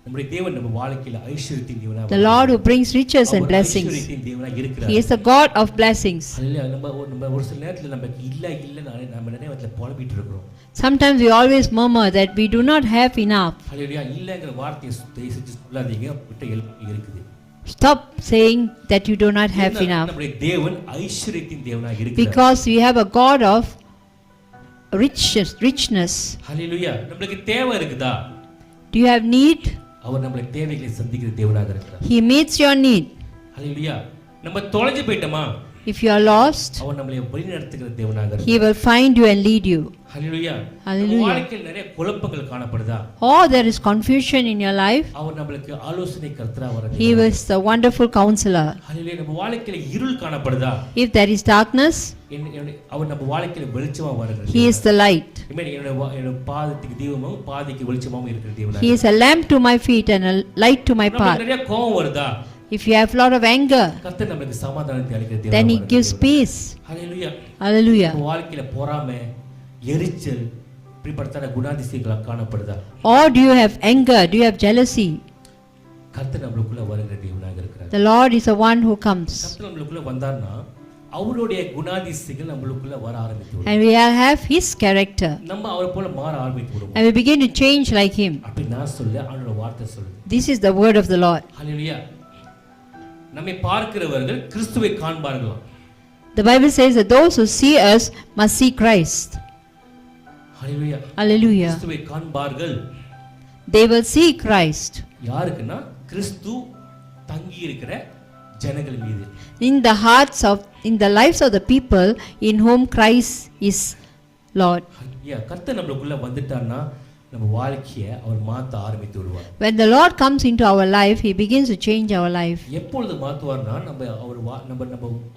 நம்முடைய தேவன் நம்ம வாழ்க்கையில ஐஸ்வரியத்தின் தேவனாக. The Lord who brings riches and blessings. ஐஸ்வரியத்தின் தேவனாக இருக்கிறார். He is the God of blessings. ஹல்லேலூயா. நம்ம ஒரு சில நேரத்துல நமக்கு இல்ல நம்ம நிறைய இடத்துல புலம்பிட்டு இருக்கோம். Sometimes we always murmur that we do not have enough. ஹல்லேலூயா. இல்லங்கற வார்த்தையை தயவுசெய்து சொல்லாதீங்க. விட்டு இருக்குது. Stop saying that you do not have enough. நம்முடைய தேவன் ஐஸ்வரியத்தின் தேவனாக இருக்கிறார். Because we have a God of richness. ஹல்லேலூயா. நமக்கு தேவை இருக்குதா? Do you have need? அவர் நம்மளுடைய தேவைகளை சந்திக்கிற தேவனாக இருக்கிறார். He meets your need. ஹல்லேலூயா. நம்ம தொலைஞ்சு போய்ட்டோமா? If you are lost, அவர் நம்மளை வழிநடத்துகிற தேவனாக இருக்கிறார். He will find you and lead you. Hallelujah. Hallelujah. வாழ்க்கையில் நிறைய குழப்பங்கள் காணப்படுதா? Oh, there is confusion in your life. அவர் நம்மளுக்கு ஆலோசனை கர்த்தரா வர He is the wonderful counselor. ஹல்லேலூயா. நம்ம வாழ்க்கையில இருள் காணப்படுதா? If there is darkness, அவர் நம்ம வாழ்க்கையில வெளிச்சமா வருகிறார். He is the light. என்னோட பாதத்துக்கு தீபமும் பாதைக்கு வெளிச்சமாவும் இருக்கிற தேவனாக. He is a lamp to my feet and a light to my path. நிறைய கோபம் வருதா? If you have a lot of anger, கர்த்தர் நமக்கு சமாதானத்தை அளிக்கிற தேவனாக. then He gives peace. Hallelujah. Hallelujah. நம்ம வாழ்க்கையில பொறாமை, எரிச்சல் இப்படிப்பட்ட குணாதிசயங்கள் காணப்படுதா? Or do you have anger? Do you have jealousy? கர்த்தர் நமக்குள்ள வருகிற தேவனாக இருக்கிறார். The Lord is the one who comes. கர்த்தர் நமக்குள்ள வந்தார்னா அவருடைய குணாதிசயங்கள் நம்மளுக்குள்ள வர ஆரம்பித்து விடும். And we have His character. நம்ம அவரை போல மாற ஆரம்பித்து விடுவோம். And we begin to change like Him. அப்படி நான் சொல்ல அவனோட வார்த்தை சொல்லுது. This is the word of the Lord. ஹல்லேலூயா. நம்மை பார்க்கிறவர்கள் கிறிஸ்துவை காண்பார்களாம். The Bible says that those who see us must see Christ. Hallelujah. Hallelujah. கிறிஸ்துவை காண்பார்கள். They will see Christ. யாருக்குன்னா கிறிஸ்து தங்கி இருக்கிற ஜனங்கள் மீது. In the lives of the people in whom Christ is Lord. கர்த்தர் நம்மளுக்குள்ள வந்துட்டார்னா நம்ம வாழ்க்கையை அவர் மாத்த ஆரம்பித்து விடுவார். When the Lord comes into our life, He begins to change our life. எப்பொழுது மாத்துவார்னா நம்ம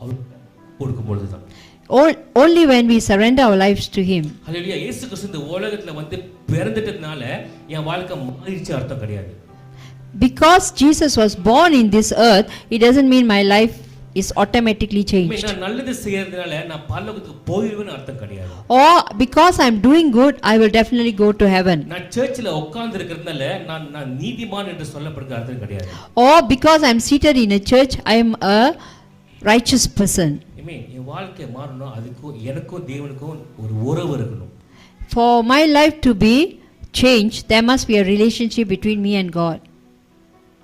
அவர் கொடுக்கும் பொழுது தான். Only when we surrender our lives to Him. ஹல்லேலூயா. இயேசு கிறிஸ்து இந்த உலகத்துல வந்து பிறந்துட்டதுனால என் வாழ்க்கை மாறிச்சு அர்த்தம் கிடையாது. Because Jesus was born in this earth, it doesn't mean my life is automatically changed. நான் நல்லது செய்யறதுனால நான் பரலோகத்துக்கு போயிடுவேன்னு அர்த்தம் கிடையாது. Or because I'm doing good, I will definitely go to heaven. நான் சர்ச்சில் உட்கார்ந்து இருக்கிறதுனால நான் நீதிமான் என்று சொல்லப்படுற அர்த்தம் கிடையாது. Or because I'm seated in a church, I am a righteous person. என் வாழ்க்கை மாறணும், அதுக்கும் எனக்கும் தேவனுக்கும் ஒரு உறவு இருக்கணும். For my life to be changed, there must be a relationship between me and God.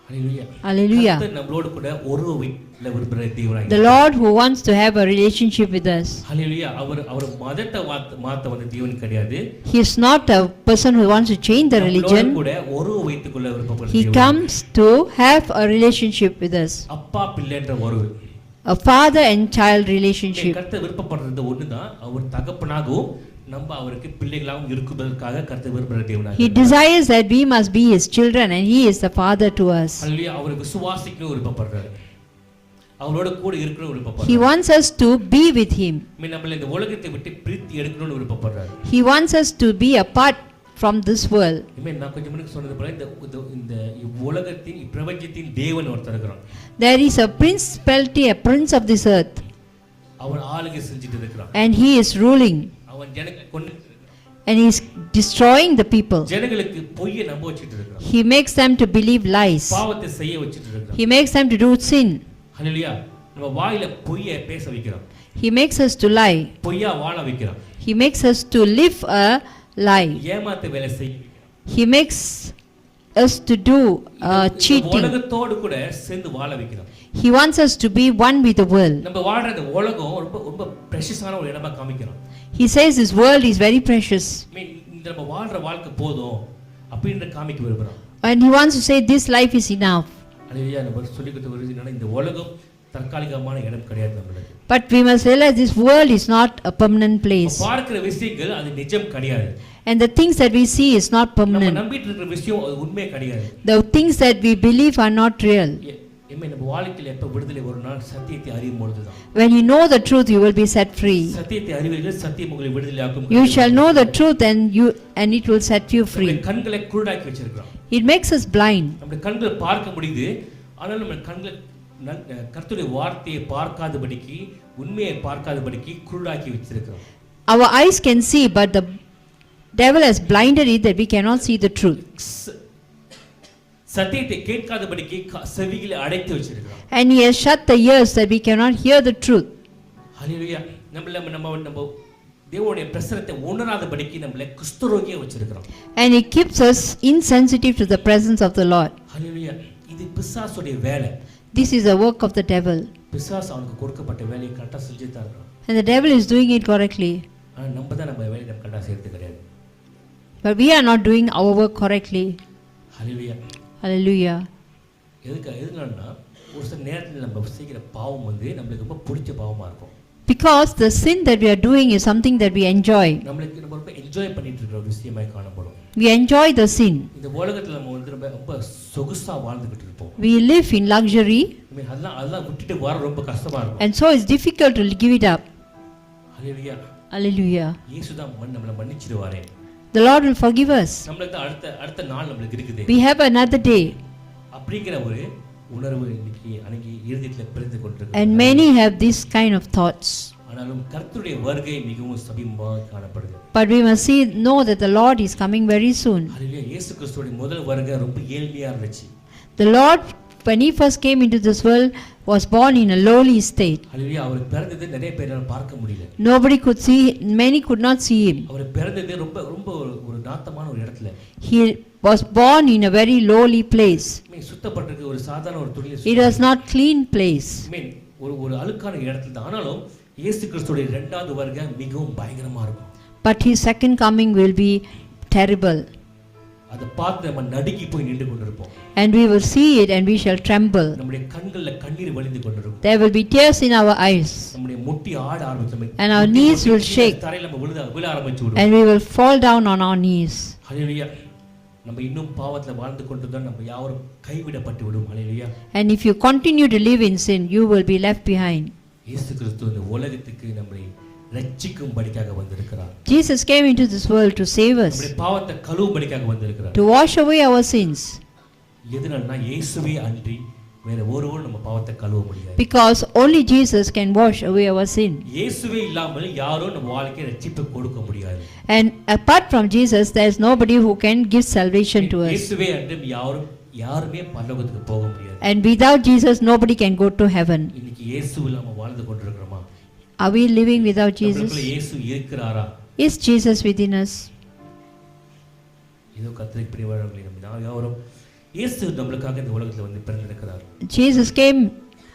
Hallelujah. Hallelujah. கர்த்தர் நம்மளோடு கூட உறவு வைக்க விரும்புகிற தேவனாய். The Lord who wants to have a relationship with us. Hallelujah. அவர் மதத்தை மாத்த வந்த தேவன் கிடையாது. He is not a person who wants to change the religion. நம்மளோடு கூட உறவு வைத்துக் கொள்ள விரும்புகிற He தேவன். comes to have a relationship with us. அப்பா பிள்ளை என்ற உறவு. A father and child relationship. கர்த்தர் விருப்பப்படுறது ஒண்ணுதான், அவர் தகப்பனாகவும் நம்ம அவருக்கு பிள்ளைகளாகவும் இருக்குவதற்காக கர்த்தர் விரும்புகிற தேவனாய். He desires that we must be His children and He is the father to us. ஹல்லேலூயா. அவர் விசுவாசிக்கணும் விருப்பப்படுறாரு, அவரோட கூட இருக்கணும் விருப்பப்படுறாரு. He wants us to be with Him. நம்மள இந்த உலகத்தை விட்டு பிரித்து எடுக்கணும்னு விருப்பப்படுறாரு. He wants us to be apart from this world. நான் கொஞ்சம் முன்னாடி சொன்னது போல இந்த உலகத்தின் பிரபஞ்சத்தின் தேவன் ஒருத்தர் இருக்கிறான். There is a principality, a prince of this earth. அவன் ஆளுகை செஞ்சிட்டு இருக்கிறான். And he is ruling. அவன் ஜனங்களை கொன்னு And he is destroying the people. ஜனங்களுக்கு பொய்யை நம்ப வச்சிட்டு இருக்கிறான். He makes them to believe lies. பாவத்தை செய்ய வச்சிட்டு இருக்கிறான். He makes them to do sin. ஹல்லேலூயா. நம்ம வாயில பொய்யை பேச வைக்கிறான். He makes us to lie. பொய்யா வாழ வைக்கிறான். He makes us to live a lie. ஏமாத்து வேலை செய்ய. He makes us to do cheating. உலகத்தோடு கூட சேர்ந்து வாழ வைக்கிறான். He wants us to be one with the world. நம்ம வாழ்ற இந்த உலகம் ரொம்ப பிரஷியஸான ஒரு இடமா காமிக்கிறான். He says this world is very precious. இந்த நம்ம வாழ்ற வாழ்க்கை போதும் அப்படின்ற காமிக்க விரும்புறான். And he wants to say this life is enough. ஹல்லேலூயா. நம்ம சொல்லிக்கிட்டு வருது என்னன்னா இந்த உலகம் தற்காலிகமான இடம் கிடையாது நம்மளுக்கு. But we must realize this world is not a permanent place. பார்க்கிற விஷயங்கள் அது நிஜம் கிடையாது. And the things that we see is not நம்ம permanent. நம்பிட்டு இருக்கிற விஷயம் அது உண்மை கிடையாது. The things that we believe are not real. நம்ம வாழ்க்கையில எப்ப விடுதலை ஒரு நாள் சத்தியத்தை அறியும் பொழுதுதான். When you know the truth, you will be set free. சத்தியத்தை அறிவீர்கள், சத்தியம் உங்களை விடுதலையாக்கும். You shall know the truth and it will set you free. நம்ம கண்களை குருடாக்கி வச்சிருக்கோம். It makes us blind. நம்ம கண்களை பார்க்க முடியுது, ஆனால் நம்ம கண்களை கர்த்தருடைய வார்த்தையை பார்க்காதபடிக்கு, உண்மையை பார்க்காதபடிக்கு குருடாக்கி வச்சிருக்கோம். Our eyes can see, but the devil has blinded it that we cannot see the truth. சத்தியத்தை கேட்காதபடிக்கு செவிகளை அடைத்து வச்சிருக்கோம். And he has shut the ears that we cannot hear the truth. ஹல்லேலூயா. நம்ம தேவனுடைய பிரசன்னத்தை உணராதபடிக்கு நம்மளை குஷ்டரோகியா வச்சிருக்கோம். And he keeps us insensitive to the presence of the Lord. ஹல்லேலூயா. இது பிசாசுடைய வேலை. This is the work of the devil. பிசாசு அவனுக்கு கொடுக்கப்பட்ட வேலையை கரெக்டா செஞ்சுட்டு தான் இருக்கான். And the devil is doing it correctly. ஆனா நம்ம தான் நம்ம வேலையை கரெக்டா செய்யறது கிடையாது. But we are not doing our work correctly. Hallelujah. Hallelujah. எதுக்குன்னா ஒரு சில நேரத்தில் நம்ம செய்கிற பாவம் வந்து நம்மளுக்கு ரொம்ப பிடிச்ச பாவமா இருக்கும். Because the sin that we are doing is something that we enjoy. நம்ம ரொம்ப என்ஜாய் பண்ணிட்டு இருக்கிற ஒரு விஷயமாய் காணப்படும். We enjoy the sin. இந்த உலகத்துல நம்ம வந்து ரொம்ப சொகுசா வாழ்ந்துகிட்டு இருப்போம். We live in luxury. அதெல்லாம் விட்டுட்டு வர ரொம்ப கஷ்டமா இருக்கும். And so it's difficult to give it up. Hallelujah. Hallelujah. இயேசு தான் நம்மளை மன்னிச்சிடுவாரே. The Lord will forgive us. நம்மளுக்கு அடுத்த நாள் நம்மளுக்கு இருக்குது. We have another day. அப்படிங்கிற ஒரு உணர்வு இன்னைக்கு அன்னைக்கு இருதயத்துல பிறந்து கொண்டிருக்கு. And many have this kind of thoughts. ஆனாலும் கர்த்தருடைய வருகை மிகவும் சமீபமாக காணப்படுது. But we must know that the Lord is coming very soon. ஹல்லேலூயா. இயேசு கிறிஸ்துவின் முதல் வருகை ரொம்ப ஏழ்மையா இருந்துச்சு. The Lord when he first came into this world, was born in a lowly state. ஹalleluya. அவர் பிறந்தது நிறைய பேரால பார்க்க முடியல. Nobody could see, many could not see him. அவர் பிறந்தது ரொம்ப ரொம்ப ஒரு நாத்தமான ஒரு இடத்துல. He was born in a very lowly place. சுத்தப்பட்டிருக்க ஒரு சாதாரண ஒரு துணியில. It was not clean place. ஒரு அழுக்கான இடத்துல தான். ஆனாலும் இயேசு கிறிஸ்துவோட இரண்டாவது வருகை மிகவும் பயங்கரமா இருக்கும். But his second coming will be terrible. அத பார்த்து நம்ம நடுங்கி போய் நின்று கொண்டிருப்போம். And we will see it and we shall tremble. நம்முடைய கண்கள்ல கண்ணீர் வழிந்து கொண்டிருக்கும். There will be tears in our eyes. நம்முடைய முட்டி ஆட ஆரம்பிச்சோம். And our knees will shake. தரையில நம்ம விழ ஆரம்பிச்சு விடுவோம். And we will fall down on our knees. ஹalleluya. நம்ம இன்னும் பாவத்துல வாழ்ந்து கொண்டிருந்தா நம்ம யாவரும் கைவிடப்பட்டு விடுவோம். ஹalleluya. And if you continue to live in sin, you will be left behind. இயேசு கிறிஸ்து இந்த உலகத்துக்கு நம்மை ரட்சிக்கும்படியாக வந்திருக்கிறார். Jesus came into this world to save us. நம்முடைய பாவத்தை கழுவும்படியாக வந்திருக்கிறார். To wash away our sins. எதனால்னா இயேசுவே அன்றி வேற ஒருவரும் நம்ம பாவத்தை கழுவ முடியாது. Because only Jesus can wash away our sin. இயேசுவே இல்லாமல் யாரும் நம்ம வாழ்க்கையை ரட்சிப்பு கொடுக்க முடியாது. And apart from Jesus, there is nobody who can give salvation to us. இயேசுவே அன்றி யாருமே பரலோகத்துக்கு போக முடியாது. And without Jesus, nobody can go to heaven. இன்னைக்கு இயேசு இல்லாம வாழ்ந்து கொண்டிருக்கிறோமா? Are we living without Jesus? நமக்குள்ள இயேசு இருக்கிறாரா? Is Jesus within us? இதோ கர்த்தருக்கு பிரியமானவர்களே, நம்ம யாவரும் இயேசு நமக்காக இந்த உலகத்துல வந்து பிறந்திருக்கிறார். Jesus came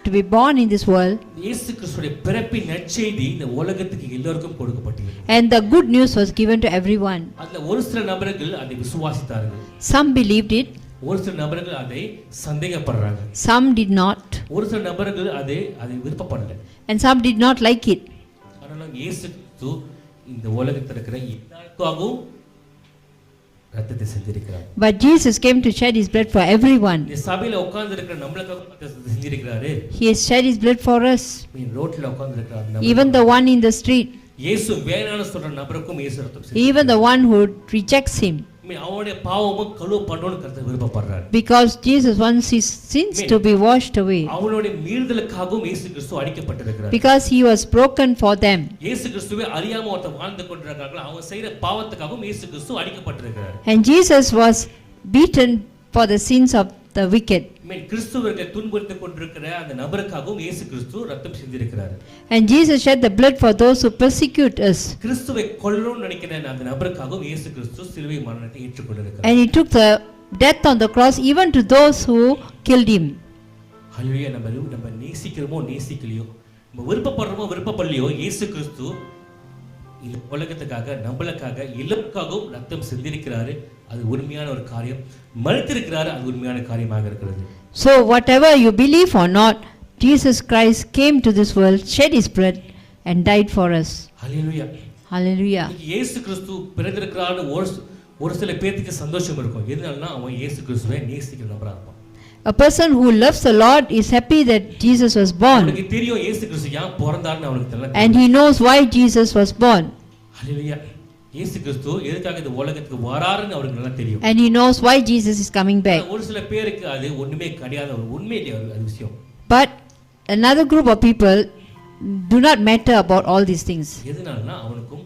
to be born in this world. இயேசு கிறிஸ்துவின் பிறப்பின் நற்செய்தி இந்த உலகத்துக்கு எல்லாருக்கும் கொடுக்கப்பட்டது. And the good news was given to everyone. அதுல ஒரு சில நபர்கள் அதை விசுவாசித்தார்கள். Some believed it. ஒரு சில நபர்கள் அதை சந்தேகப்படுறாங்க. Some did not. ஒரு சில நபர்கள் அதை விருப்பப்படல. And some did not like it. ஆனாலும் இயேசு கிறிஸ்து இந்த உலகத்துல இருக்கிற எல்லாருக்காகவும் ரத்தத்தை சிந்திருக்கிறார். But Jesus came to shed his blood for everyone. இந்த சபையில உட்கார்ந்து இருக்கிற நம்மளுக்காக ரத்தத்தை சிந்திருக்கிறாரு. He has shed his blood for us. ரோட்ல உட்கார்ந்து இருக்கிற Even the one in the street. இயேசு வேணான்னு சொல்ற நபருக்கும் இயேசு ரத்தம் சிந்திருக்கிறார். Even the one who rejects him. அவனுடைய பாவமும் கழுவப்படணும்னு கர்த்தர் விருப்பப்படுறார். Because Jesus wants his sins to be washed away. அவனுடைய மீறுதலுக்காகவும் இயேசு கிறிஸ்து அடிக்கப்பட்டிருக்கிறார். Because he was broken for them. இயேசு கிறிஸ்துவே அறியாம ஒருத்தன் வாழ்ந்து கொண்டிருக்காங்க, அவன் செய்யற பாவத்துக்காகவும் இயேசு கிறிஸ்து அடிக்கப்பட்டிருக்கிறார். And Jesus was beaten for the sins of the wicked. கிறிஸ்துவர்களை துன்புறுத்திக் கொண்டிருக்கிற அந்த நபருக்காகவும் இயேசு கிறிஸ்து ரத்தம் சிந்திருக்கிறார். And Jesus shed the blood for those who persecute us. கிறிஸ்துவை கொல்லணும்னு நினைக்கிற அந்த நபருக்காகவும் இயேசு கிறிஸ்து சிலுவை மரணத்தை ஏற்றுக்கொண்டிருக்கிறார். And he took the death on the cross even to those who killed him. ஹல்லேலூயா. நம்ம நேசிக்கிறோமோ நேசிக்கலையோ, நம்ம விருப்பப்படுறோமோ விருப்பப்படலையோ, இயேசு கிறிஸ்து இந்த உலகத்துக்காக நம்மளுக்காக எல்லாருக்காகவும் ரத்தம் சிந்திருக்கிறாரு. அது உண்மையான ஒரு காரியம். மரித்திருக்கிறாரு, அது உண்மையான காரியமாக இருக்கிறது. So whatever you believe or not, Jesus Christ came to this world, shed his blood and died for us. Hallelujah. Hallelujah. இயேசு கிறிஸ்து பிறந்திருக்கிறான்னு ஒரு சில பேருக்கு சந்தோஷம் இருக்கும். எதனாலனா அவன் இயேசு கிறிஸ்துவை நேசிக்கிற நபரா இருப்பான். A person who loves the Lord is happy that Jesus was born. அவனுக்கு தெரியும் இயேசு கிறிஸ்து ஏன் பிறந்தார்னு அவனுக்கு தெரியும். And he knows why Jesus was born. ஹல்லேலூயா. இயேசு கிறிஸ்து எதுக்காக இந்த உலகத்துக்கு வராருன்னு அவருக்கு நல்லா தெரியும். And he knows why Jesus is coming back. ஒரு சில பேருக்கு அது ஒண்ணுமே கிடையாது, உண்மை இல்லையா அது விஷயம். But another group of people do not matter about all these things. எதனாலனா அவனுக்கும்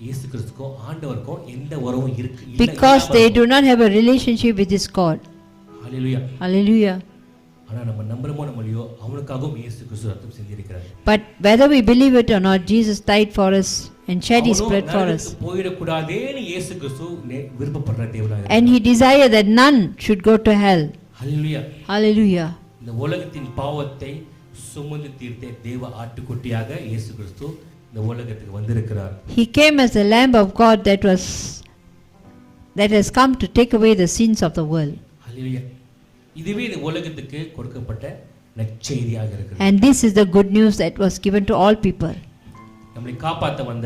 இயேசு கிறிஸ்துக்கும் ஆண்டவருக்கும் எந்த உறவும் இருக்கு இல்ல. Because they do not have a relationship with this God. Hallelujah. Hallelujah. ஆனா நம்ம நம்புறோமோ நம்மளையோ அவனுக்காகவும் இயேசு கிறிஸ்து ரத்தம் சிந்திருக்கிறார். But whether we believe it or not, Jesus died for us and shed his blood for us. போயிட கூடாதேன்னு இயேசு கிறிஸ்து விருப்பப்படுற தேவனாக. And he desired that none should go to hell. Hallelujah. Hallelujah. இந்த உலகத்தின் பாவத்தை சுமந்து தீர்த்த தேவ ஆட்டுக்குட்டியாக இயேசு கிறிஸ்து இந்த உலகத்துக்கு வந்திருக்கிறார். He came as the lamb of God that has come to take away the sins of the world. ஹல்லேலூயா. இதுவே இந்த உலகத்துக்கு கொடுக்கப்பட்ட நற்செய்தியாக இருக்கிறது. And this is the good news that was given to all people. நம்மை காப்பாற்ற வந்த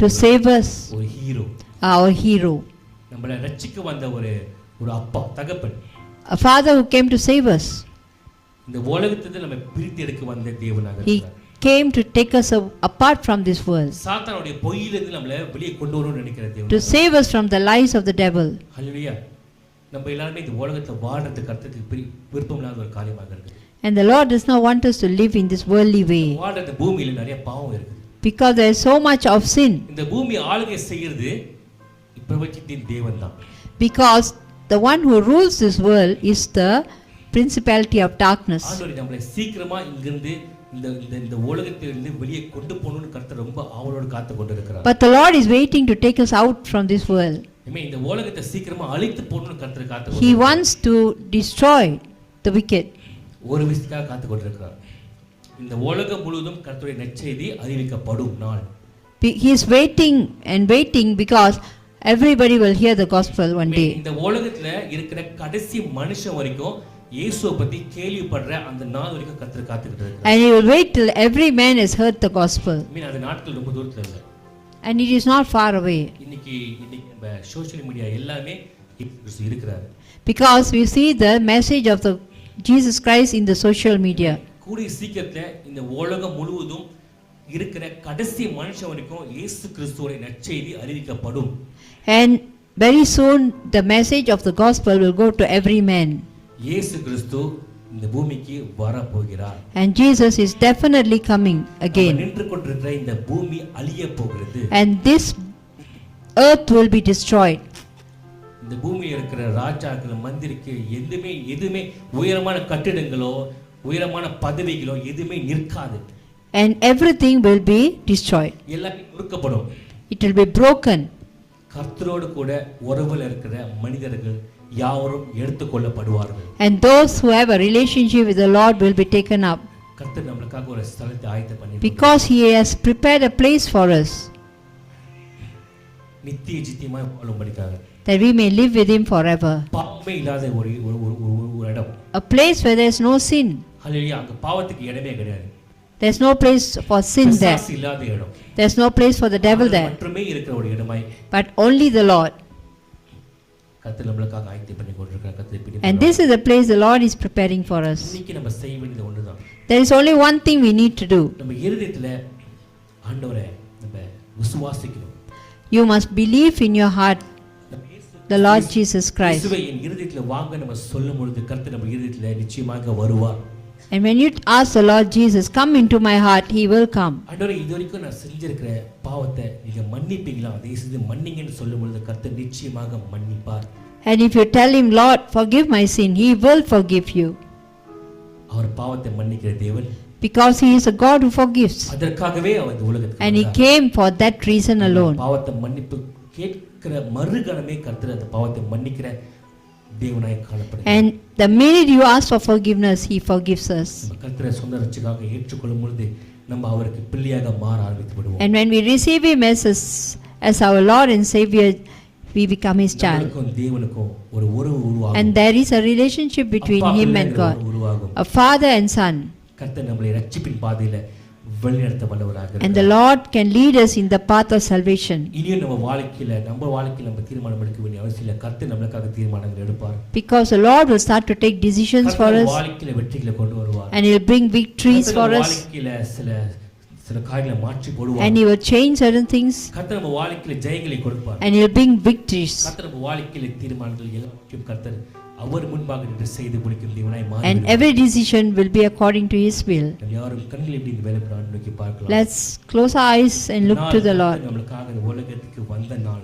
To save us, ஒரு hero, our hero. நம்மளை ரட்சிக்க வந்த ஒரு அப்பா, தகப்பன். A father who came to save us. இந்த உலகத்தை நம்ம பிரித்து எடுக்க வந்த தேவனாக He இருக்கிறார். came to take us apart from this world. சாத்தானுடைய பொய்யிலிருந்து நம்மளை வெளியே கொண்டு வரணும்னு நினைக்கிற தேவன். To save us from the lies of the devil. ஹல்லேலூயா. நம்ம எல்லாரும் இந்த உலகத்தை வாழ்றதுக்கு கர்த்தருக்கு விருப்பம் இல்லாத ஒரு காரியமாக இருக்குது. And the Lord does not want us to live in this worldly way. வாழ்ற பூமியில நிறைய பாவம் இருக்குது. Because there is so much of sin. இந்த பூமி ஆளுகை செய்கிறது பிரபஞ்சத்தின் தேவன் தான். Because the one who rules this world is the principality of darkness. ஆண்டவர் நம்மளை சீக்கிரமா இங்கிருந்து இந்த இந்த இந்த உலகத்திலிருந்து வெளியே கொண்டு போகணும்னு கர்த்தர் ரொம்ப ஆவலோடு காத்து கொண்டிருக்கிறார். But the Lord is waiting to take us out from this world. இந்த உலகத்தை சீக்கிரமா அழித்து போகணும்னு கர்த்தர் காத்து He wants to destroy the wicked. ஒரு விஷயத்துக்காக காத்து கொண்டிருக்கிறார். இந்த உலகம் முழுவதும் கர்த்தருடைய நற்செய்தி அறிவிக்கப்படும் நாள். He is waiting and waiting because everybody will hear the gospel one day. இந்த உலகத்துல இருக்கிற கடைசி மனுஷன் வரைக்கும் இயேசுவை பத்தி கேள்விப்படுற அந்த நாள் வரைக்கும் கர்த்தர் காத்துக்கிட்டு இருக்கார். And he will wait till every man has heard the gospel. அந்த நாட்கள் ரொம்ப தூரத்துல இல்ல. And it is not far away. இன்னைக்கு நம்ம சோஷியல் மீடியா எல்லாமே இருக்கிறார். Because we see the message of the Jesus Christ in the social media. கூடிய சீக்கிரத்துல இந்த உலகம் முழுவதும் இருக்கிற கடைசி மனுஷன் வரைக்கும் இயேசு கிறிஸ்துவோட நற்செய்தி அறிவிக்கப்படும். And very soon the message of the gospel will go to every man. இயேசு கிறிஸ்து இந்த பூமிக்கு வர போகிறார். And Jesus is definitely coming again. நின்று கொண்டிருக்கிற இந்த பூமி அழிய போகிறது. And this earth will be destroyed. இந்த பூமியில் இருக்கிற ராஜாக்கள் மந்திரிக்கு எதுவுமே உயரமான கட்டிடங்களோ உயரமான பதவிகளோ எதுவுமே நிற்காது. And everything will be destroyed. எல்லாமே நொறுக்கப்படும். It will be broken. கர்த்தரோடு கூட உறவுல இருக்கிற மனிதர்கள் யாவரும் எடுத்துக்கொள்ளப்படுவார்கள். And those who have a relationship with the Lord will be taken up. கர்த்தர் நமக்காக ஒரு ஸ்தலத்தை ஆயத்தம் பண்ணி Because he has prepared a place for us. நித்திய ஜீவியமாய் வாழும்படிக்காக. That we may live with him forever. பாவமே இல்லாத ஒரு இடம். A place where there is no sin. ஹல்லேலூயா. அங்க பாவத்துக்கு இடமே கிடையாது. There is no place for sin there. பிசாசு இல்லாத இடம். There is no place for the devil there. மட்டுமே இருக்கிற ஒரு இடமாய். But only the Lord. கர்த்தர் நமக்காக ஆயத்தம் பண்ணி கொண்டிருக்கிறார். கர்த்தர் பிடி. And this is the place the Lord is preparing for us. இன்னைக்கு நம்ம செய்ய வேண்டியது ஒன்றுதான். There is only one thing we need to do. நம்ம இருதயத்துல ஆண்டவரை நம்ம விசுவாசிக்கணும். You must believe in your heart the Lord Jesus Christ. இயேசுவை என் இருதயத்துல வாங்க நம்ம சொல்லும் பொழுது கர்த்தர் நம்ம இருதயத்துல நிச்சயமாக வருவார். And when you ask the Lord Jesus, come into my heart, he will come. ஆண்டவரே இதுவரைக்கும் நான் செஞ்சிருக்கிற பாவத்தை நீங்க மன்னிப்பீங்களா? தயவுசெய்து மன்னிங்கன்னு சொல்லும் பொழுது கர்த்தர் நிச்சயமாக மன்னிப்பார். And if you tell him, Lord, forgive my sin, he will forgive you. அவர் பாவத்தை மன்னிக்கிற தேவன். Because he is a God who forgives. அதற்காகவே அவர் இந்த உலகத்துக்கு And he came for that reason alone. பாவத்தை மன்னிப்பு கேட்கிற மறுகணமே கர்த்தர் அந்த பாவத்தை மன்னிக்கிற தேவனாய் காணப்படுகிறார். And the minute you ask for forgiveness, he forgives us. கர்த்தரை சொந்த இரட்சகராக ஏற்றுக்கொள்ளும் பொழுது நம்ம அவருக்கு பிள்ளையாக மாற ஆரம்பித்து விடுவோம். And when we receive him as our Lord and Savior, we become his child. தேவனுக்கும் ஒரு உறவு உருவாகும். And there is a relationship between him and God. A father and son. கர்த்தர் நம்மை இரட்சிப்பின் பாதையில வழிநடத்த வல்லவராக இருக்கிறார். And the Lord can lead us in the path of salvation. இனியும் நம்ம வாழ்க்கையில நம்ம தீர்மானம் எடுக்க வேண்டிய அவசியம் இல்லை. கர்த்தர் நமக்காக தீர்மானங்கள் எடுப்பார். Because the Lord will start to take decisions for us. வாழ்க்கையில வெற்றிகளை கொண்டு வருவார். And he will bring victories for us. வாழ்க்கையில சில காரியங்களை மாற்றி போடுவார். And he will change certain things. கர்த்தர் நம்ம வாழ்க்கையில ஜெயங்களை கொடுப்பார். And he will bring victories. கர்த்தர் நம்ம வாழ்க்கையில தீர்மானங்கள் எல்லாவற்றையும் கர்த்தர் அவர் முன்பாக நின்று செய்து முடிக்கும் தேவனாய் மாறுவார். And every decision will be according to his will. யாரும் கண்களை எப்படி இந்த வேலை பிரான் நோக்கி பார்க்கலாம். Let's close our eyes and look to the Lord. நமக்காக இந்த உலகத்துக்கு வந்த நாள்.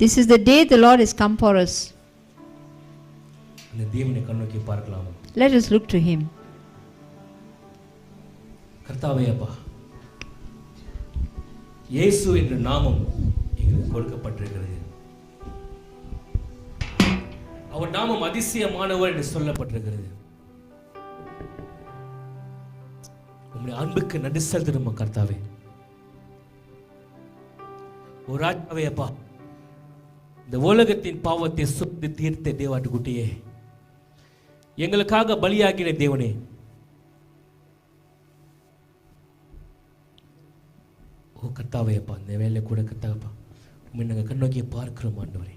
This is the day the Lord has come for us. இந்த தேவனை கண்ணோக்கி பார்க்கலாம். Let us look to him. கர்த்தாவே அப்பா, இயேசு என்ற நாமம் எங்களுக்கு கொடுக்கப்பட்டிருக்கிறது. அவர் நாமம் அதிசயமானவர் என்று சொல்லப்பட்டிருக்கிறது. உம்முடைய அன்புக்கு நன்றி செலுத்துகிறோம் கர்த்தாவே. ஓ ராஜாவே அப்பா, இந்த உலகத்தின் பாவத்தை சுத்தி தீர்த்த தேவாட்டுக்குட்டியே, எங்களுக்காக பலியாகின தேவனே, ஓ கர்த்தாவே அப்பா, இந்த வேலை கூட கர்த்தாவப்பா, உண்மை நாங்கள் கண்ணோக்கிய பார்க்கிறோம் ஆண்டவரே.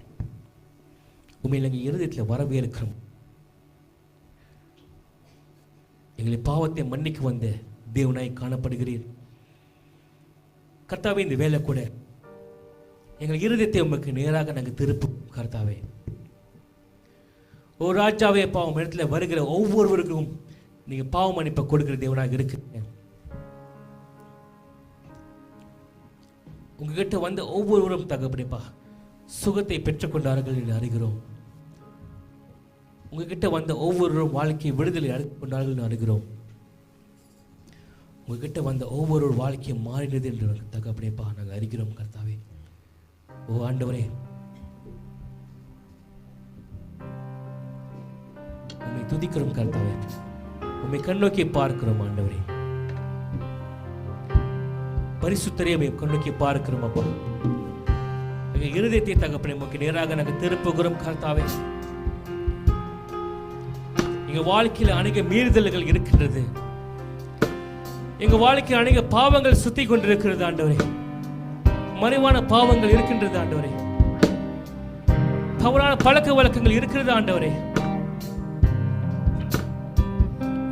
உண்மை நாங்கள் இருதயத்தில் வரவேற்கிறோம். எங்களை பாவத்தை மன்னிக்க வந்த தேவனாய் காணப்படுகிறீர் கர்த்தாவே. இந்த வேலை கூட எங்கள் இருதயத்தை உமக்கு நேராக நாங்கள் திருப்பும் கர்த்தாவே. ஓ ராஜாவே அப்பா, உங்க இடத்துல வருகிற ஒவ்வொருவருக்கும் நீங்க பாவ மன்னிப்பை கொடுக்கிற தேவனாக இருக்கிறீங்க. உங்ககிட்ட வந்த ஒவ்வொருவரும் தகப்பனேப்பா சுகத்தை பெற்றுக்கொண்டார்கள் என்று அறிகிறோம். உங்ககிட்ட வந்த ஒவ்வொரு வாழ்க்கை விடுதலை அடைந்து கொண்டார்கள் அறிகிறோம். உங்ககிட்ட வந்த ஒவ்வொரு வாழ்க்கையும் மாறினது என்று தகப்பனேப்பா நாங்கள் அறிகிறோம் கர்த்தாவே. ஓ ஆண்டவரே, உம்மை துதிக்கிறோம் கர்த்தாவே. உம்மை கண்ணோக்கி பார்க்கிறோம் ஆண்டவரே. பரிசுத்தரே உம்மை கண்ணோக்கி பார்க்கிறோம் அப்பா. எங்கள் இருதயத்தை தகப்பனே உமக்கு நேராக நாங்கள் திருப்புகிறோம் கர்த்தாவே. எங்க வாழ்க்கையில் அநேக மீறுதல்கள் இருக்கின்றது. எங்க வாழ்க்கையில் அநேக பாவங்கள் சுத்தி கொண்டிருக்கிறது ஆண்டவரே. மறைவான பாவங்கள் இருக்கின்றது ஆண்டவரே. தவறான பழக்க வழக்கங்கள் இருக்கிறது ஆண்டவரே.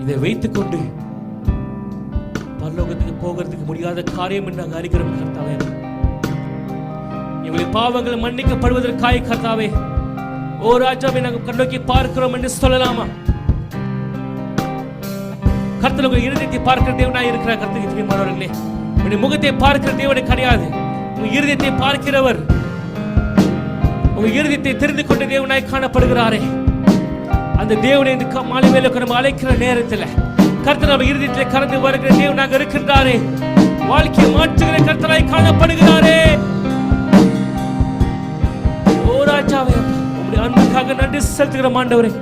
இதை வைத்துக் கொண்டு பரலோகத்துக்கு போகிறதுக்கு முடியாத காரியம் என்று நாங்கள் அறிகிறோம் கர்த்தாவே. எங்களுடைய பாவங்கள் மன்னிக்கப்படுவதற்காக கர்த்தாவே ஓ ராஜாவை நாங்கள் கண்ணோக்கி பார்க்கிறோம் என்று சொல்லலாமா? கர்த்தர் உங்கள் இருதயத்தை பார்க்கிற தேவனாய் இருக்கிறார். கர்த்தருக்கு பிரியமானவர்களே, உங்களுடைய முகத்தை பார்க்கிற தேவனை கிடையாது, உங்க இருதயத்தை பார்க்கிறவர். உங்க இருதயத்தை தெரிந்து கொண்ட தேவனாய் காணப்படுகிறாரே அந்த தேவனை இந்த மாலை வேளைக்கு நம்ம அழைக்கிற நேரத்தில் கர்த்தர் நம்ம இருதயத்தில் கலந்து வருகிற தேவனாக இருக்கின்றாரே. வாழ்க்கையை மாற்றுகிற கர்த்தராய் காணப்படுகிறாரே. ஓ ராஜாவே, உங்களுடைய அன்புக்காக நன்றி செலுத்துகிறோம் ஆண்டவரே.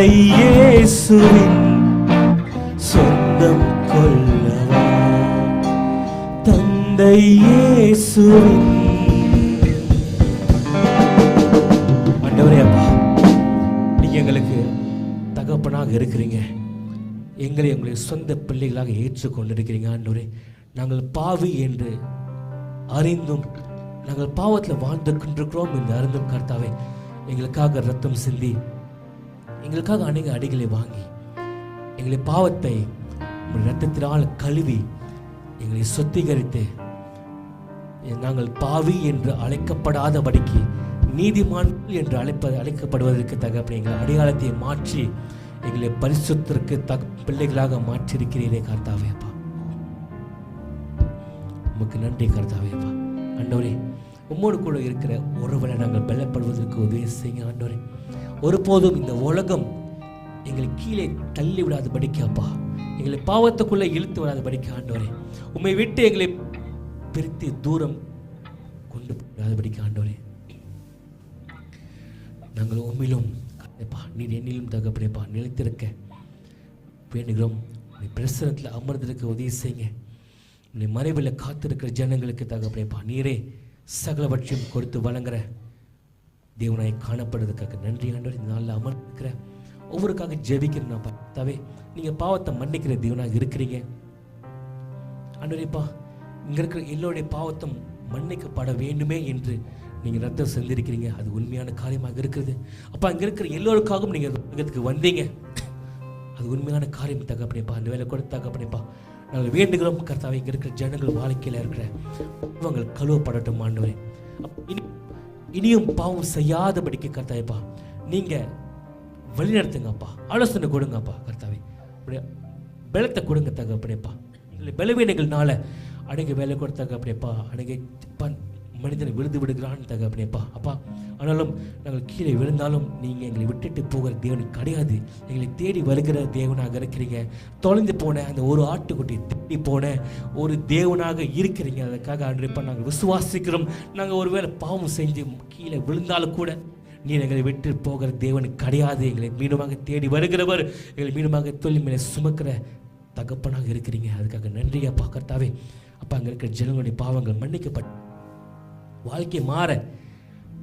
தந்தை இயேசுவின் சொந்தம் கொள்ளவா, தந்தை இயேசுவின். ஆண்டவரே அப்பா, நீங்க எங்களுக்கு தகப்பனாக இருக்கிறீங்க, எங்களை உங்களுடைய சொந்த பிள்ளைகளாக ஏற்றுக்கொண்டிருக்கிறீங்க. ஆண்டவரே, நாங்கள் பாவி என்று அறிந்தும் நாங்கள் பாவத்தில் வாழ்ந்து கொண்டிருக்கிறோம் என்று அறிந்தும் கர்த்தாவே, எங்களுக்காக ரத்தம் சிந்தி எங்களுக்காக அநேக அடிகளை வாங்கி எங்களை பாவத்தை ரத்தத்தினால் கழுவி எங்களை சுத்திகரித்து நாங்கள் பாவி என்று அழைக்கப்படாதபடிக்கு நீதிமான்கள் என்று அழைக்கப்படுவதற்கு தகப்பனே எங்கள் அடையாளத்தை மாற்றி எங்களை பரிசுத்திற்கு பிள்ளைகளாக மாற்றியிருக்கிறீரே கர்த்தாவே அப்பா. உமக்கு நன்றி கர்த்தாவே அப்பா. ஆண்டவரே, உம்மோடு கூட இருக்கிற ஒருவரை நாங்கள் பலப்படுவதற்கு உதவி செய்யுங்க ஆண்டவரே. ஒருபோதும் இந்த உலகம் எங்களை கீழே தள்ளி விடாதபடிக்கு அப்பா, எங்களை பாவத்துக்குள்ளே இழுத்து விடாதபடிக்கு ஆண்டவரே, உம்மை விட்டு எங்களை பிரித்து தூரம் கொண்டு விடாதபடிக்கு ஆண்டவரே, நாங்கள் உம்மிலும் நீர் என்னிலும் தகப்பனேப்பா நிலைத்திருக்க வேண்டுகிறோம். பிரசனத்தில் அமர்ந்திருக்க உதவி செய்யுங்க. உன்னை மறைவில் காத்திருக்கிற ஜனங்களுக்கு தகப்பனேப்பா நீரே சகலவற்றையும் கொடுத்து வழங்குற தேவனாய் காணப்படுறதுக்காக நன்றி ஆண்டவர். இந்த நாளில் அமர்ந்திருக்கிற ஒவ்வொருக்காக ஜெபிக்கிறேன் நான் பார்த்தாவே, நீங்கள் பாவத்தை மன்னிக்கிற தேவனாக இருக்கிறீங்க ஆண்டவரேப்பா. இங்கே இருக்கிற எல்லோருடைய பாவத்தும் மன்னிக்கப்பட வேண்டுமே என்று நீங்கள் ரத்தம் செஞ்சிருக்கிறீங்க. அது உண்மையான காரியமாக இருக்கிறது அப்பா. இங்கே இருக்கிற எல்லோருக்காகவும் நீங்கள் உலகத்துக்கு வந்தீங்க, அது உண்மையான காரியம் தகப்பனேப்பா. அந்த வேலை கூட தகப்பனேப்பா நாங்கள் வேண்டுகிறோம் கர்த்தாவே, இங்கே இருக்கிற ஜனங்கள் வாழ்க்கையில் இருக்கிற பாவங்கள் கழுவப்படட்டும் ஆண்டவரே. இனியும் பாவம் செய்யாதபடிக்கு கர்த்தாவேப்பா நீங்கள் வழி நடத்துங்கப்பா, ஆலோசனை கொடுங்கப்பா கர்த்தாவே. பலத்தை கொடுங்க தகப்பனேப்பா. இல்லை பலவீனங்கள்னால அன்னைக்கு வேலை கூட தகப்பனேப்பா, அன்னைக்கு மனிதனை விழுந்து விடுகிறான்னு தகப்பனேப்பா அப்பா. ஆனாலும் நாங்கள் கீழே விழுந்தாலும் நீங்கள் எங்களை விட்டுட்டு போகிற தேவன் கிடையாது, எங்களை தேடி வருகிற தேவனாக இருக்கிறீங்க. தொலைந்து போன அந்த ஒரு ஆட்டுக்குட்டி தேடி போன ஒரு தேவனாக இருக்கிறீங்க. அதுக்காக ஆண்டவரேப்பா நாங்கள் விசுவாசிக்கிறோம். நாங்கள் ஒருவேளை பாவம் செஞ்சு கீழே விழுந்தாலும் கூட நீர் எங்களை விட்டு போகிற தேவன் கிடையாது, எங்களை மீண்டுமாக தேடி வருகிறவர், எங்களை மீண்டுமாக தொழில் மேலே சுமக்கிற தகப்பனாக இருக்கிறீங்க. அதுக்காக நன்றி அப்பா கர்த்தாவே. அப்பா அங்கே இருக்கிற ஜனங்களுடைய பாவங்கள் மன்னிக்கப்பட்ட வாழ்க்கை மாற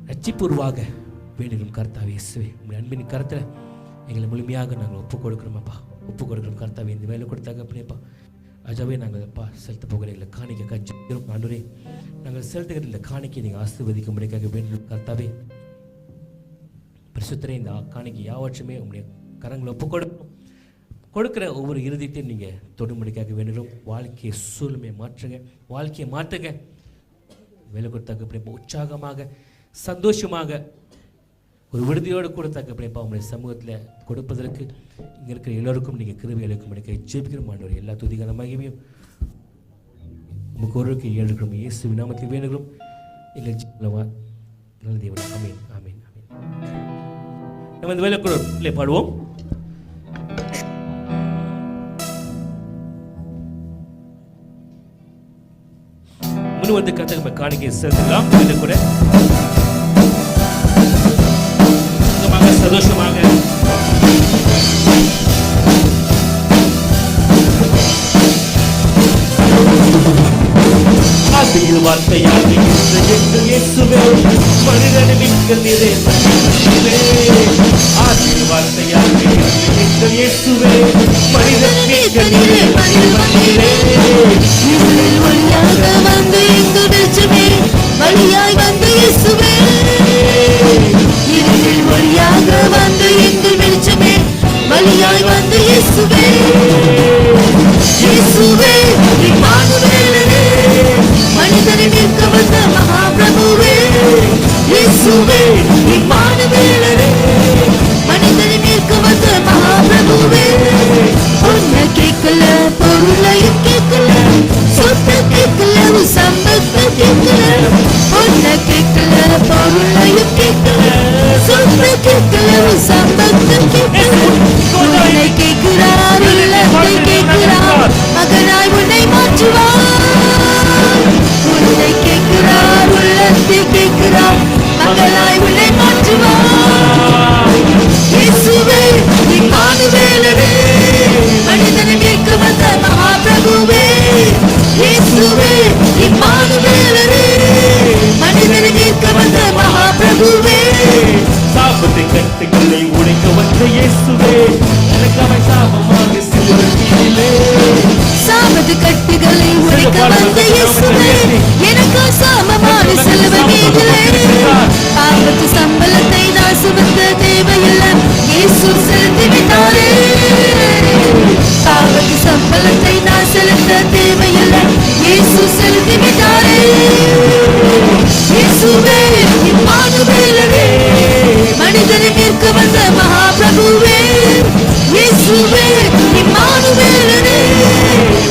ரட்சிப்பு உருவாக வேண்டுகிறோம் கர்த்தாவே. இயேசுவே, உங்கள் அன்பின் கருத்தில் எங்களை முழுமையாக நாங்கள் ஒப்புக் கொடுக்குறோம் அப்பா, ஒப்புக் கொடுக்குறோம் கர்த்தாவே. இந்த வேலை கொடுத்தாங்க அப்படியேப்பா அஜாவே நாங்கள் அப்பா செலுத்த போகிற எங்களை காணிக்க கஞ்சிக்கிறோம் ஆண்டவரே. நாங்கள் செலுத்துகிற இந்த காணிக்கை நீங்கள் ஆசீர்வதிக்கும்படிக்காக வேண்டும் கர்த்தாவே. பரிசுத்தரே, இந்த காணிக்கை யாவற்றுமே உங்களுடைய கரங்களை ஒப்புக் கொடுக்குற ஒவ்வொரு இறுதியத்தையும் நீங்கள் தொடும்படிக்காக வேண்டுகிறோம். வாழ்க்கையை சூழ்நிலையை மாற்றுங்க, வாழ்க்கையை மாற்றுங்க. வேலை கொடுத்தாக்க அப்படிப்பா உற்சாகமாக சந்தோஷமாக ஒரு விடுதியோடு கூட தாக்க அப்படிப்பா உங்களுடைய சமூகத்தில் கொடுப்பதற்கு இங்கே இருக்கிற எல்லோருக்கும் நீங்கள் கிருபை அளிக்கும்படிக்க ஜெபிக்கிற மாண்டவர். எல்லா துதிகான மகிமையும் உங்களுக்கு ஒருவருக்கு ஏழுகிறோம் இயேசு நாமத்தில் வேண்டுகிறோம் எங்கள் ஜீவனவா நல்ல தேவன். ஆமீன் ஆமீன் ஆமீன். நம்ம இந்த வேலை கூட பாடுவோம். வந்து கத்தக காணிக்கை செலுத்தலாம். கூட சந்தோஷமாக ஆதியில் வார்த்தையாக இயேசுவே மனிதனை நீங்கள் நீரே, ஆதியில் வார்த்தையாக இயேசுவே மனிதனை நீங்கள் நீரே, வழியாய் வந்து இயேசுவே, இருளில் வழியாக வந்து எங்கள் வெளிச்சமே, வழியாய் வந்து இயேசுவே, இயேசுவே இம்மானுவேலே, மனிதனை மீட்க வந்த மகாபிரபுவே, இயேசுவே இம்மானுவேலே, மனிதனை மீட்க வந்த மகாபிரபுவே. பொண்ணை கேட்கல, பொருளையும் கேட்கல, சொத்தை கேட்கல, சம்பத்தை கேட்கல, பொண்ணை கேட்கல, பொருளையும் கேட்கல, சொத்தை கேட்கல, சம்பத்தை கேட்கல. உன்னை கேட்கிறார், உள்ளத்தை கேட்கிறார், மகனாய் உன்னை மாற்றுவார். உன்னை கேட்கிறார், உள்ளத்தை கேட்கிறார், மகனாய் உன்னை மாற்றுவார். இயேசுவே இயேசுவே இம்மானுவேலரே மனிதனை மீட்க வந்த மகாபிரபுவே சாபத்தை கட்டுகளை உடைக்க வந்த இயேசுவே எனக்காக சாபமாக சிலுவை மீதிலே சாபத்து கட்டுகளை உடைக்க வந்த இயேசுவே எனக்கு சாமமான சிலுவை மீதிலே பாவத்து சம்பளத்தை நான் சுமத்த தேவையில்லை இயேசு செலுத்தி விட்டாரே பாவத்து சம்பளத்தை நான் செலுத்த தேவையில்லை இயேசு செலுத்தி விட்டாரே இயேசுவே இம்மானுவேலரே மனிதனை மீட்க வந்த மகாபிரபுவே இயேசுவே இம்மானுவேலரே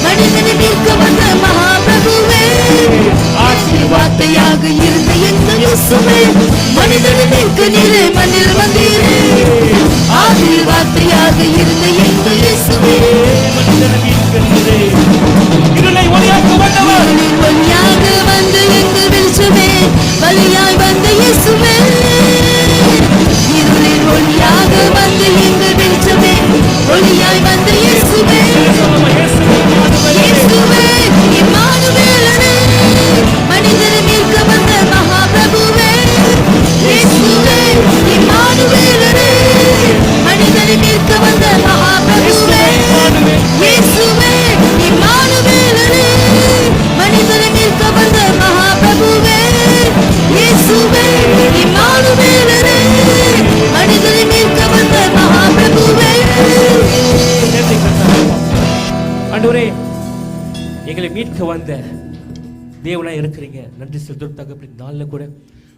மனிதனை மீட்க வந்த மகாபிரபுவே ஆசீர்வாதத்தையாக இருந்த எங்கள் இயேசுவே மனிதனை மீட்க நீரே மண்ணில் வந்தீரே ஆசீர்வாதத்தையாக இருந்த எங்கள் இயேசுவே மனிதனை மீட்க நீரே இருளை ஒளியாக்க வந்தவர் இருளின் வழியாக வந்த எங்கள் வெளிச்சமே வழியாய் வந்த இயேசுவே இருளின் ஒளியாக வந்த எங்கள் வெளிச்சமே ஒளியாய் வந்த இயேசுவே இயேசுவே இம்மானுவேலரே மனிதனை மீட்க வந்த மகாபிரபுவே இயேசுவே இம்மானுவேலரே மனிதனை மீட்க வந்த மகாபிரபுவே இயேசுவே இம்மானுவேலரே மனிதனை மீட்க வந்த மகாபிரபுவே இயேசுவே இம்மானுவேலரே மனிதனை மீட்க வந்த மகாபிரபுவே ஆண்டவரே எங்களை மீட்க வந்த தேவனாய் இருக்கிறீங்க. நன்றி செலுத்தும் தகப்படி நாளில் கூட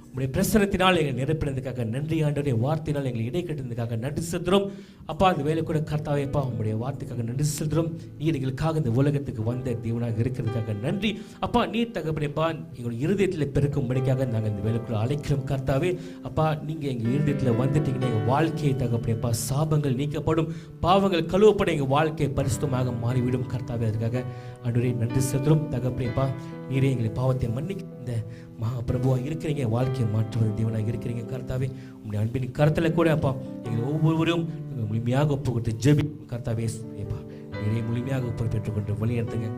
உங்களுடைய பிரசனத்தினால் எங்களை நிரப்பினதுக்காக நன்றி. ஆண்டவரே வார்த்தையினால் எங்களை இடை கட்டினதுக்காக நன்றி செலுத்துறோம். அப்பா அந்த வேலை கூட கர்த்தாவேப்பா உங்களுடைய வார்த்தைக்காக நன்றி செலுத்துறோம். நீர் எங்களுக்காக இந்த உலகத்துக்கு வந்த தேவனாக இருக்கிறதுக்காக நன்றி. அப்பா நீர் தகப்படிப்பா எங்களுடைய இருதயத்தில் பெருக்கும்படிக்காக நாங்கள் இந்த வேலைக்குள்ள அழைக்கிறோம் கர்த்தாவே. அப்பா நீங்கள் எங்கள் இருதயத்தில் வந்துட்டீங்கன்னா எங்கள் வாழ்க்கையை தகப்படிப்பா சாபங்கள் நீக்கப்படும், பாவங்கள் கழுவப்பட எங்கள் வாழ்க்கையை பரிசுத்தமாக மாறிவிடும் கர்த்தாவே. அதுக்காக ஆண்டவரே நன்றி செலுத்துறோம் தகப்படிப்பா. நீரே எங்களை பாவத்தை மன்னிக்க இந்த மகாபிரபுவாக இருக்கிறீங்க, வாழ்க்கையை மாற்றுவது தேவனாக இருக்கிறீங்க கர்த்தாவே. உங்களுடைய அன்பின் கருத்தில் கூட அப்பா எங்களை ஒவ்வொருவரும் முழுமையாக ஒப்பு கொடுத்து ஜெபி கர்த்தாவே. ஏப்பா நீரே முழுமையாக ஒப்பு பெற்றுக்கொண்டு வழிநடத்துங்க.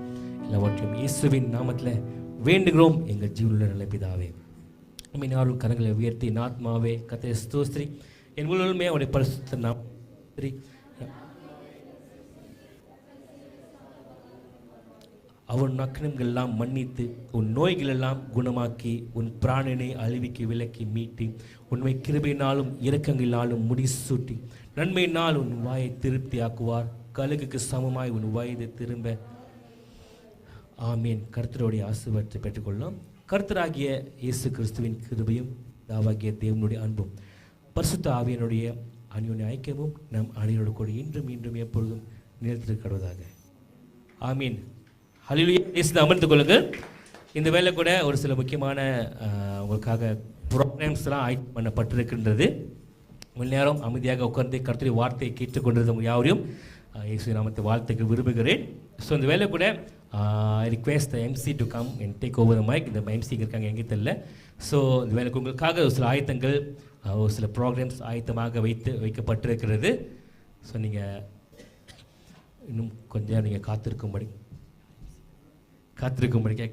எல்லாவற்றையும் இயேசுவின் நாமத்தில் வேண்டுகிறோம் எங்கள் ஜீவனுள்ள நல்ல பிதாவே. மீனாரும் கரங்களை உயர்த்தி ஆத்மாவே கர்த்தரை ஸ்தோத்திரி, என் முழுமே அவருடைய பரிசுத்த நாமம் அவன் நக்கணங்கள் எல்லாம் மன்னித்து உன் நோய்கள் எல்லாம் குணமாக்கி உன் பிராணனை அழிவுக்கு விலக்கி மீட்டி உண்மை கிருபையினாலும் இரக்கங்களினாலும் முடிசூட்டி நன்மையினால் உன் வாயை திருப்தி ஆக்குவார். கழுகுக்கு சமமாய் உன் வயது திரும்ப. ஆமீன். கர்த்தருடைய ஆசீர்வாதத்தை பெற்றுக்கொள்ளலாம். கர்த்தராகிய இயேசு கிறிஸ்துவின் கிருபையும் தாவாகிய தேவனுடைய அன்பும் பரிசுத்த ஆவியனுடைய அந்யோன்ய ஐக்கியமும் நம் அனைவரோடு கூட இன்றும் இன்றும் எப்பொழுதும் நிலைத்திருக்கிறதாக. ஆமீன். ஹல்லேலூயா. இயேசுவை அமர்ந்து கொள்ளுங்கள். இந்த வேலை கூட ஒரு சில முக்கியமான உங்களுக்காக ப்ரோக்ராம்ஸ்லாம் ஆயத்தம் பண்ணப்பட்டிருக்கின்றது. கொஞ்ச நேரம் அமைதியாக உட்கார்ந்து கர்த்தருடைய வார்த்தையை கேட்டுக்கொண்டிருந்த யாரையும் இயேசு நாமத்தை வாழ்த்துக்கு விரும்புகிறேன். ஸோ இந்த வேலை கூட I request the MC to come and take over the mic. இந்த எம்சிங்க இருக்காங்க எங்கே தெரியல. ஸோ இந்த வேலைக்கு உங்களுக்காக ஒரு சில ஆயத்தங்கள் ஒரு சில ப்ரோக்ராம்ஸ் ஆயத்தமாக வைக்கப்பட்டிருக்கிறது. ஸோ நீங்கள் இன்னும் கொஞ்சம் நீங்கள் காத்திருக்கும்படிக்காக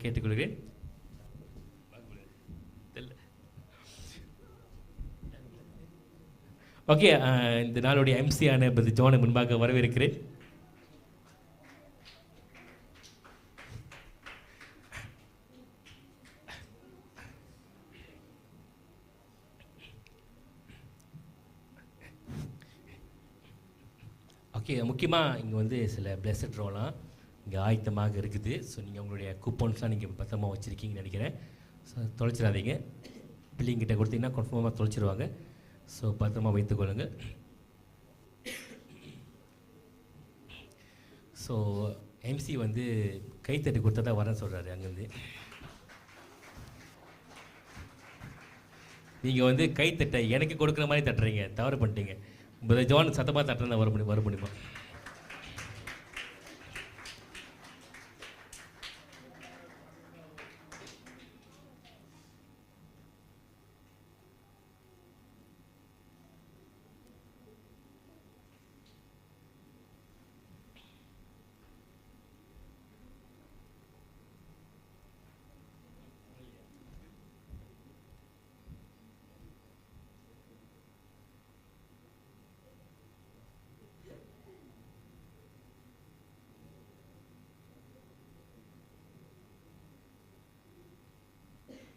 கேட்டுக்கொள்கிறேன். ஓகே, இந்த நாளுடைய எம்சியான ஜோனை முன்பாக வரவேற்கிறேன். ஓகே, முக்கியமாக இங்கே வந்து சில பிளஸட் ரோலாம் இங்கே ஆயத்தமாக இருக்குது. ஸோ நீங்கள் உங்களுடைய கூப்பன்ஸ்லாம் நீங்கள் பத்திரமா வச்சுருக்கீங்கன்னு நினைக்கிறேன். ஸோ தொலைச்சிடாதீங்க. பிள்ளைங்கிட்ட கொடுத்தீங்கன்னா கன்ஃபார்மாக தொலைச்சிடுவாங்க. ஸோ பத்திரமா வைத்துக்கொள்ளுங்கள். ஸோ எம்சி வந்து கைத்தட்டி கொடுத்தா தான் வரேன்னு சொல்கிறாரு அங்கேருந்து. நீங்கள் வந்து கைத்தட்டை எனக்கு கொடுக்குற மாதிரி தட்டுறீங்க, தவறு பண்ணிட்டீங்க. ஜோன் சத்தமாக தட்டுறதா வர முடியுமா?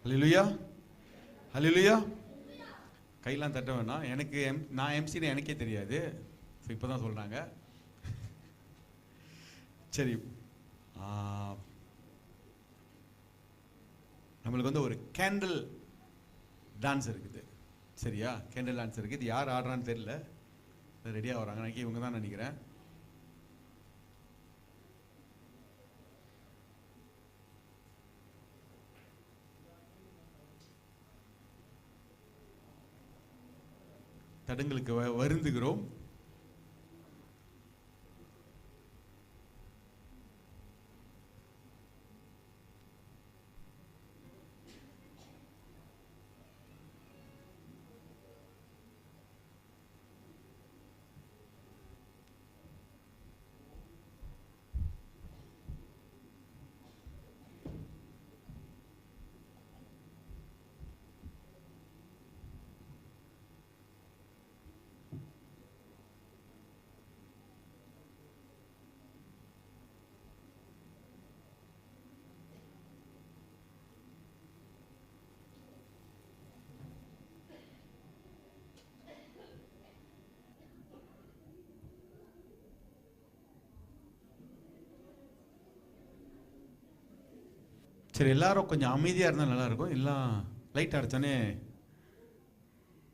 ஹல்லேலூயா, ஹல்லேலூயா. கையெல்லாம் தட்ட வேணாம். எனக்கு நான் எம்சின்னு எனக்கே தெரியாது. ஸோ இப்போ தான் சொல்கிறாங்க. சரி, நம்மளுக்கு வந்து ஒரு கேண்டில் டான்ஸ் இருக்குது. சரியா? கேண்டில் டான்ஸ் இருக்குது. இது யார் ஆடுறான்னு தெரியல. ரெடியாக வராங்க. எனக்கு இவங்க தான் நினைக்கிறேன். தடங்களுக்கு வருந்துகிறோம். சரி, எல்லாரும் கொஞ்சம் அமைதியாக இருந்தால் நல்லாயிருக்கும். எல்லாம் லைட் அடித்தானே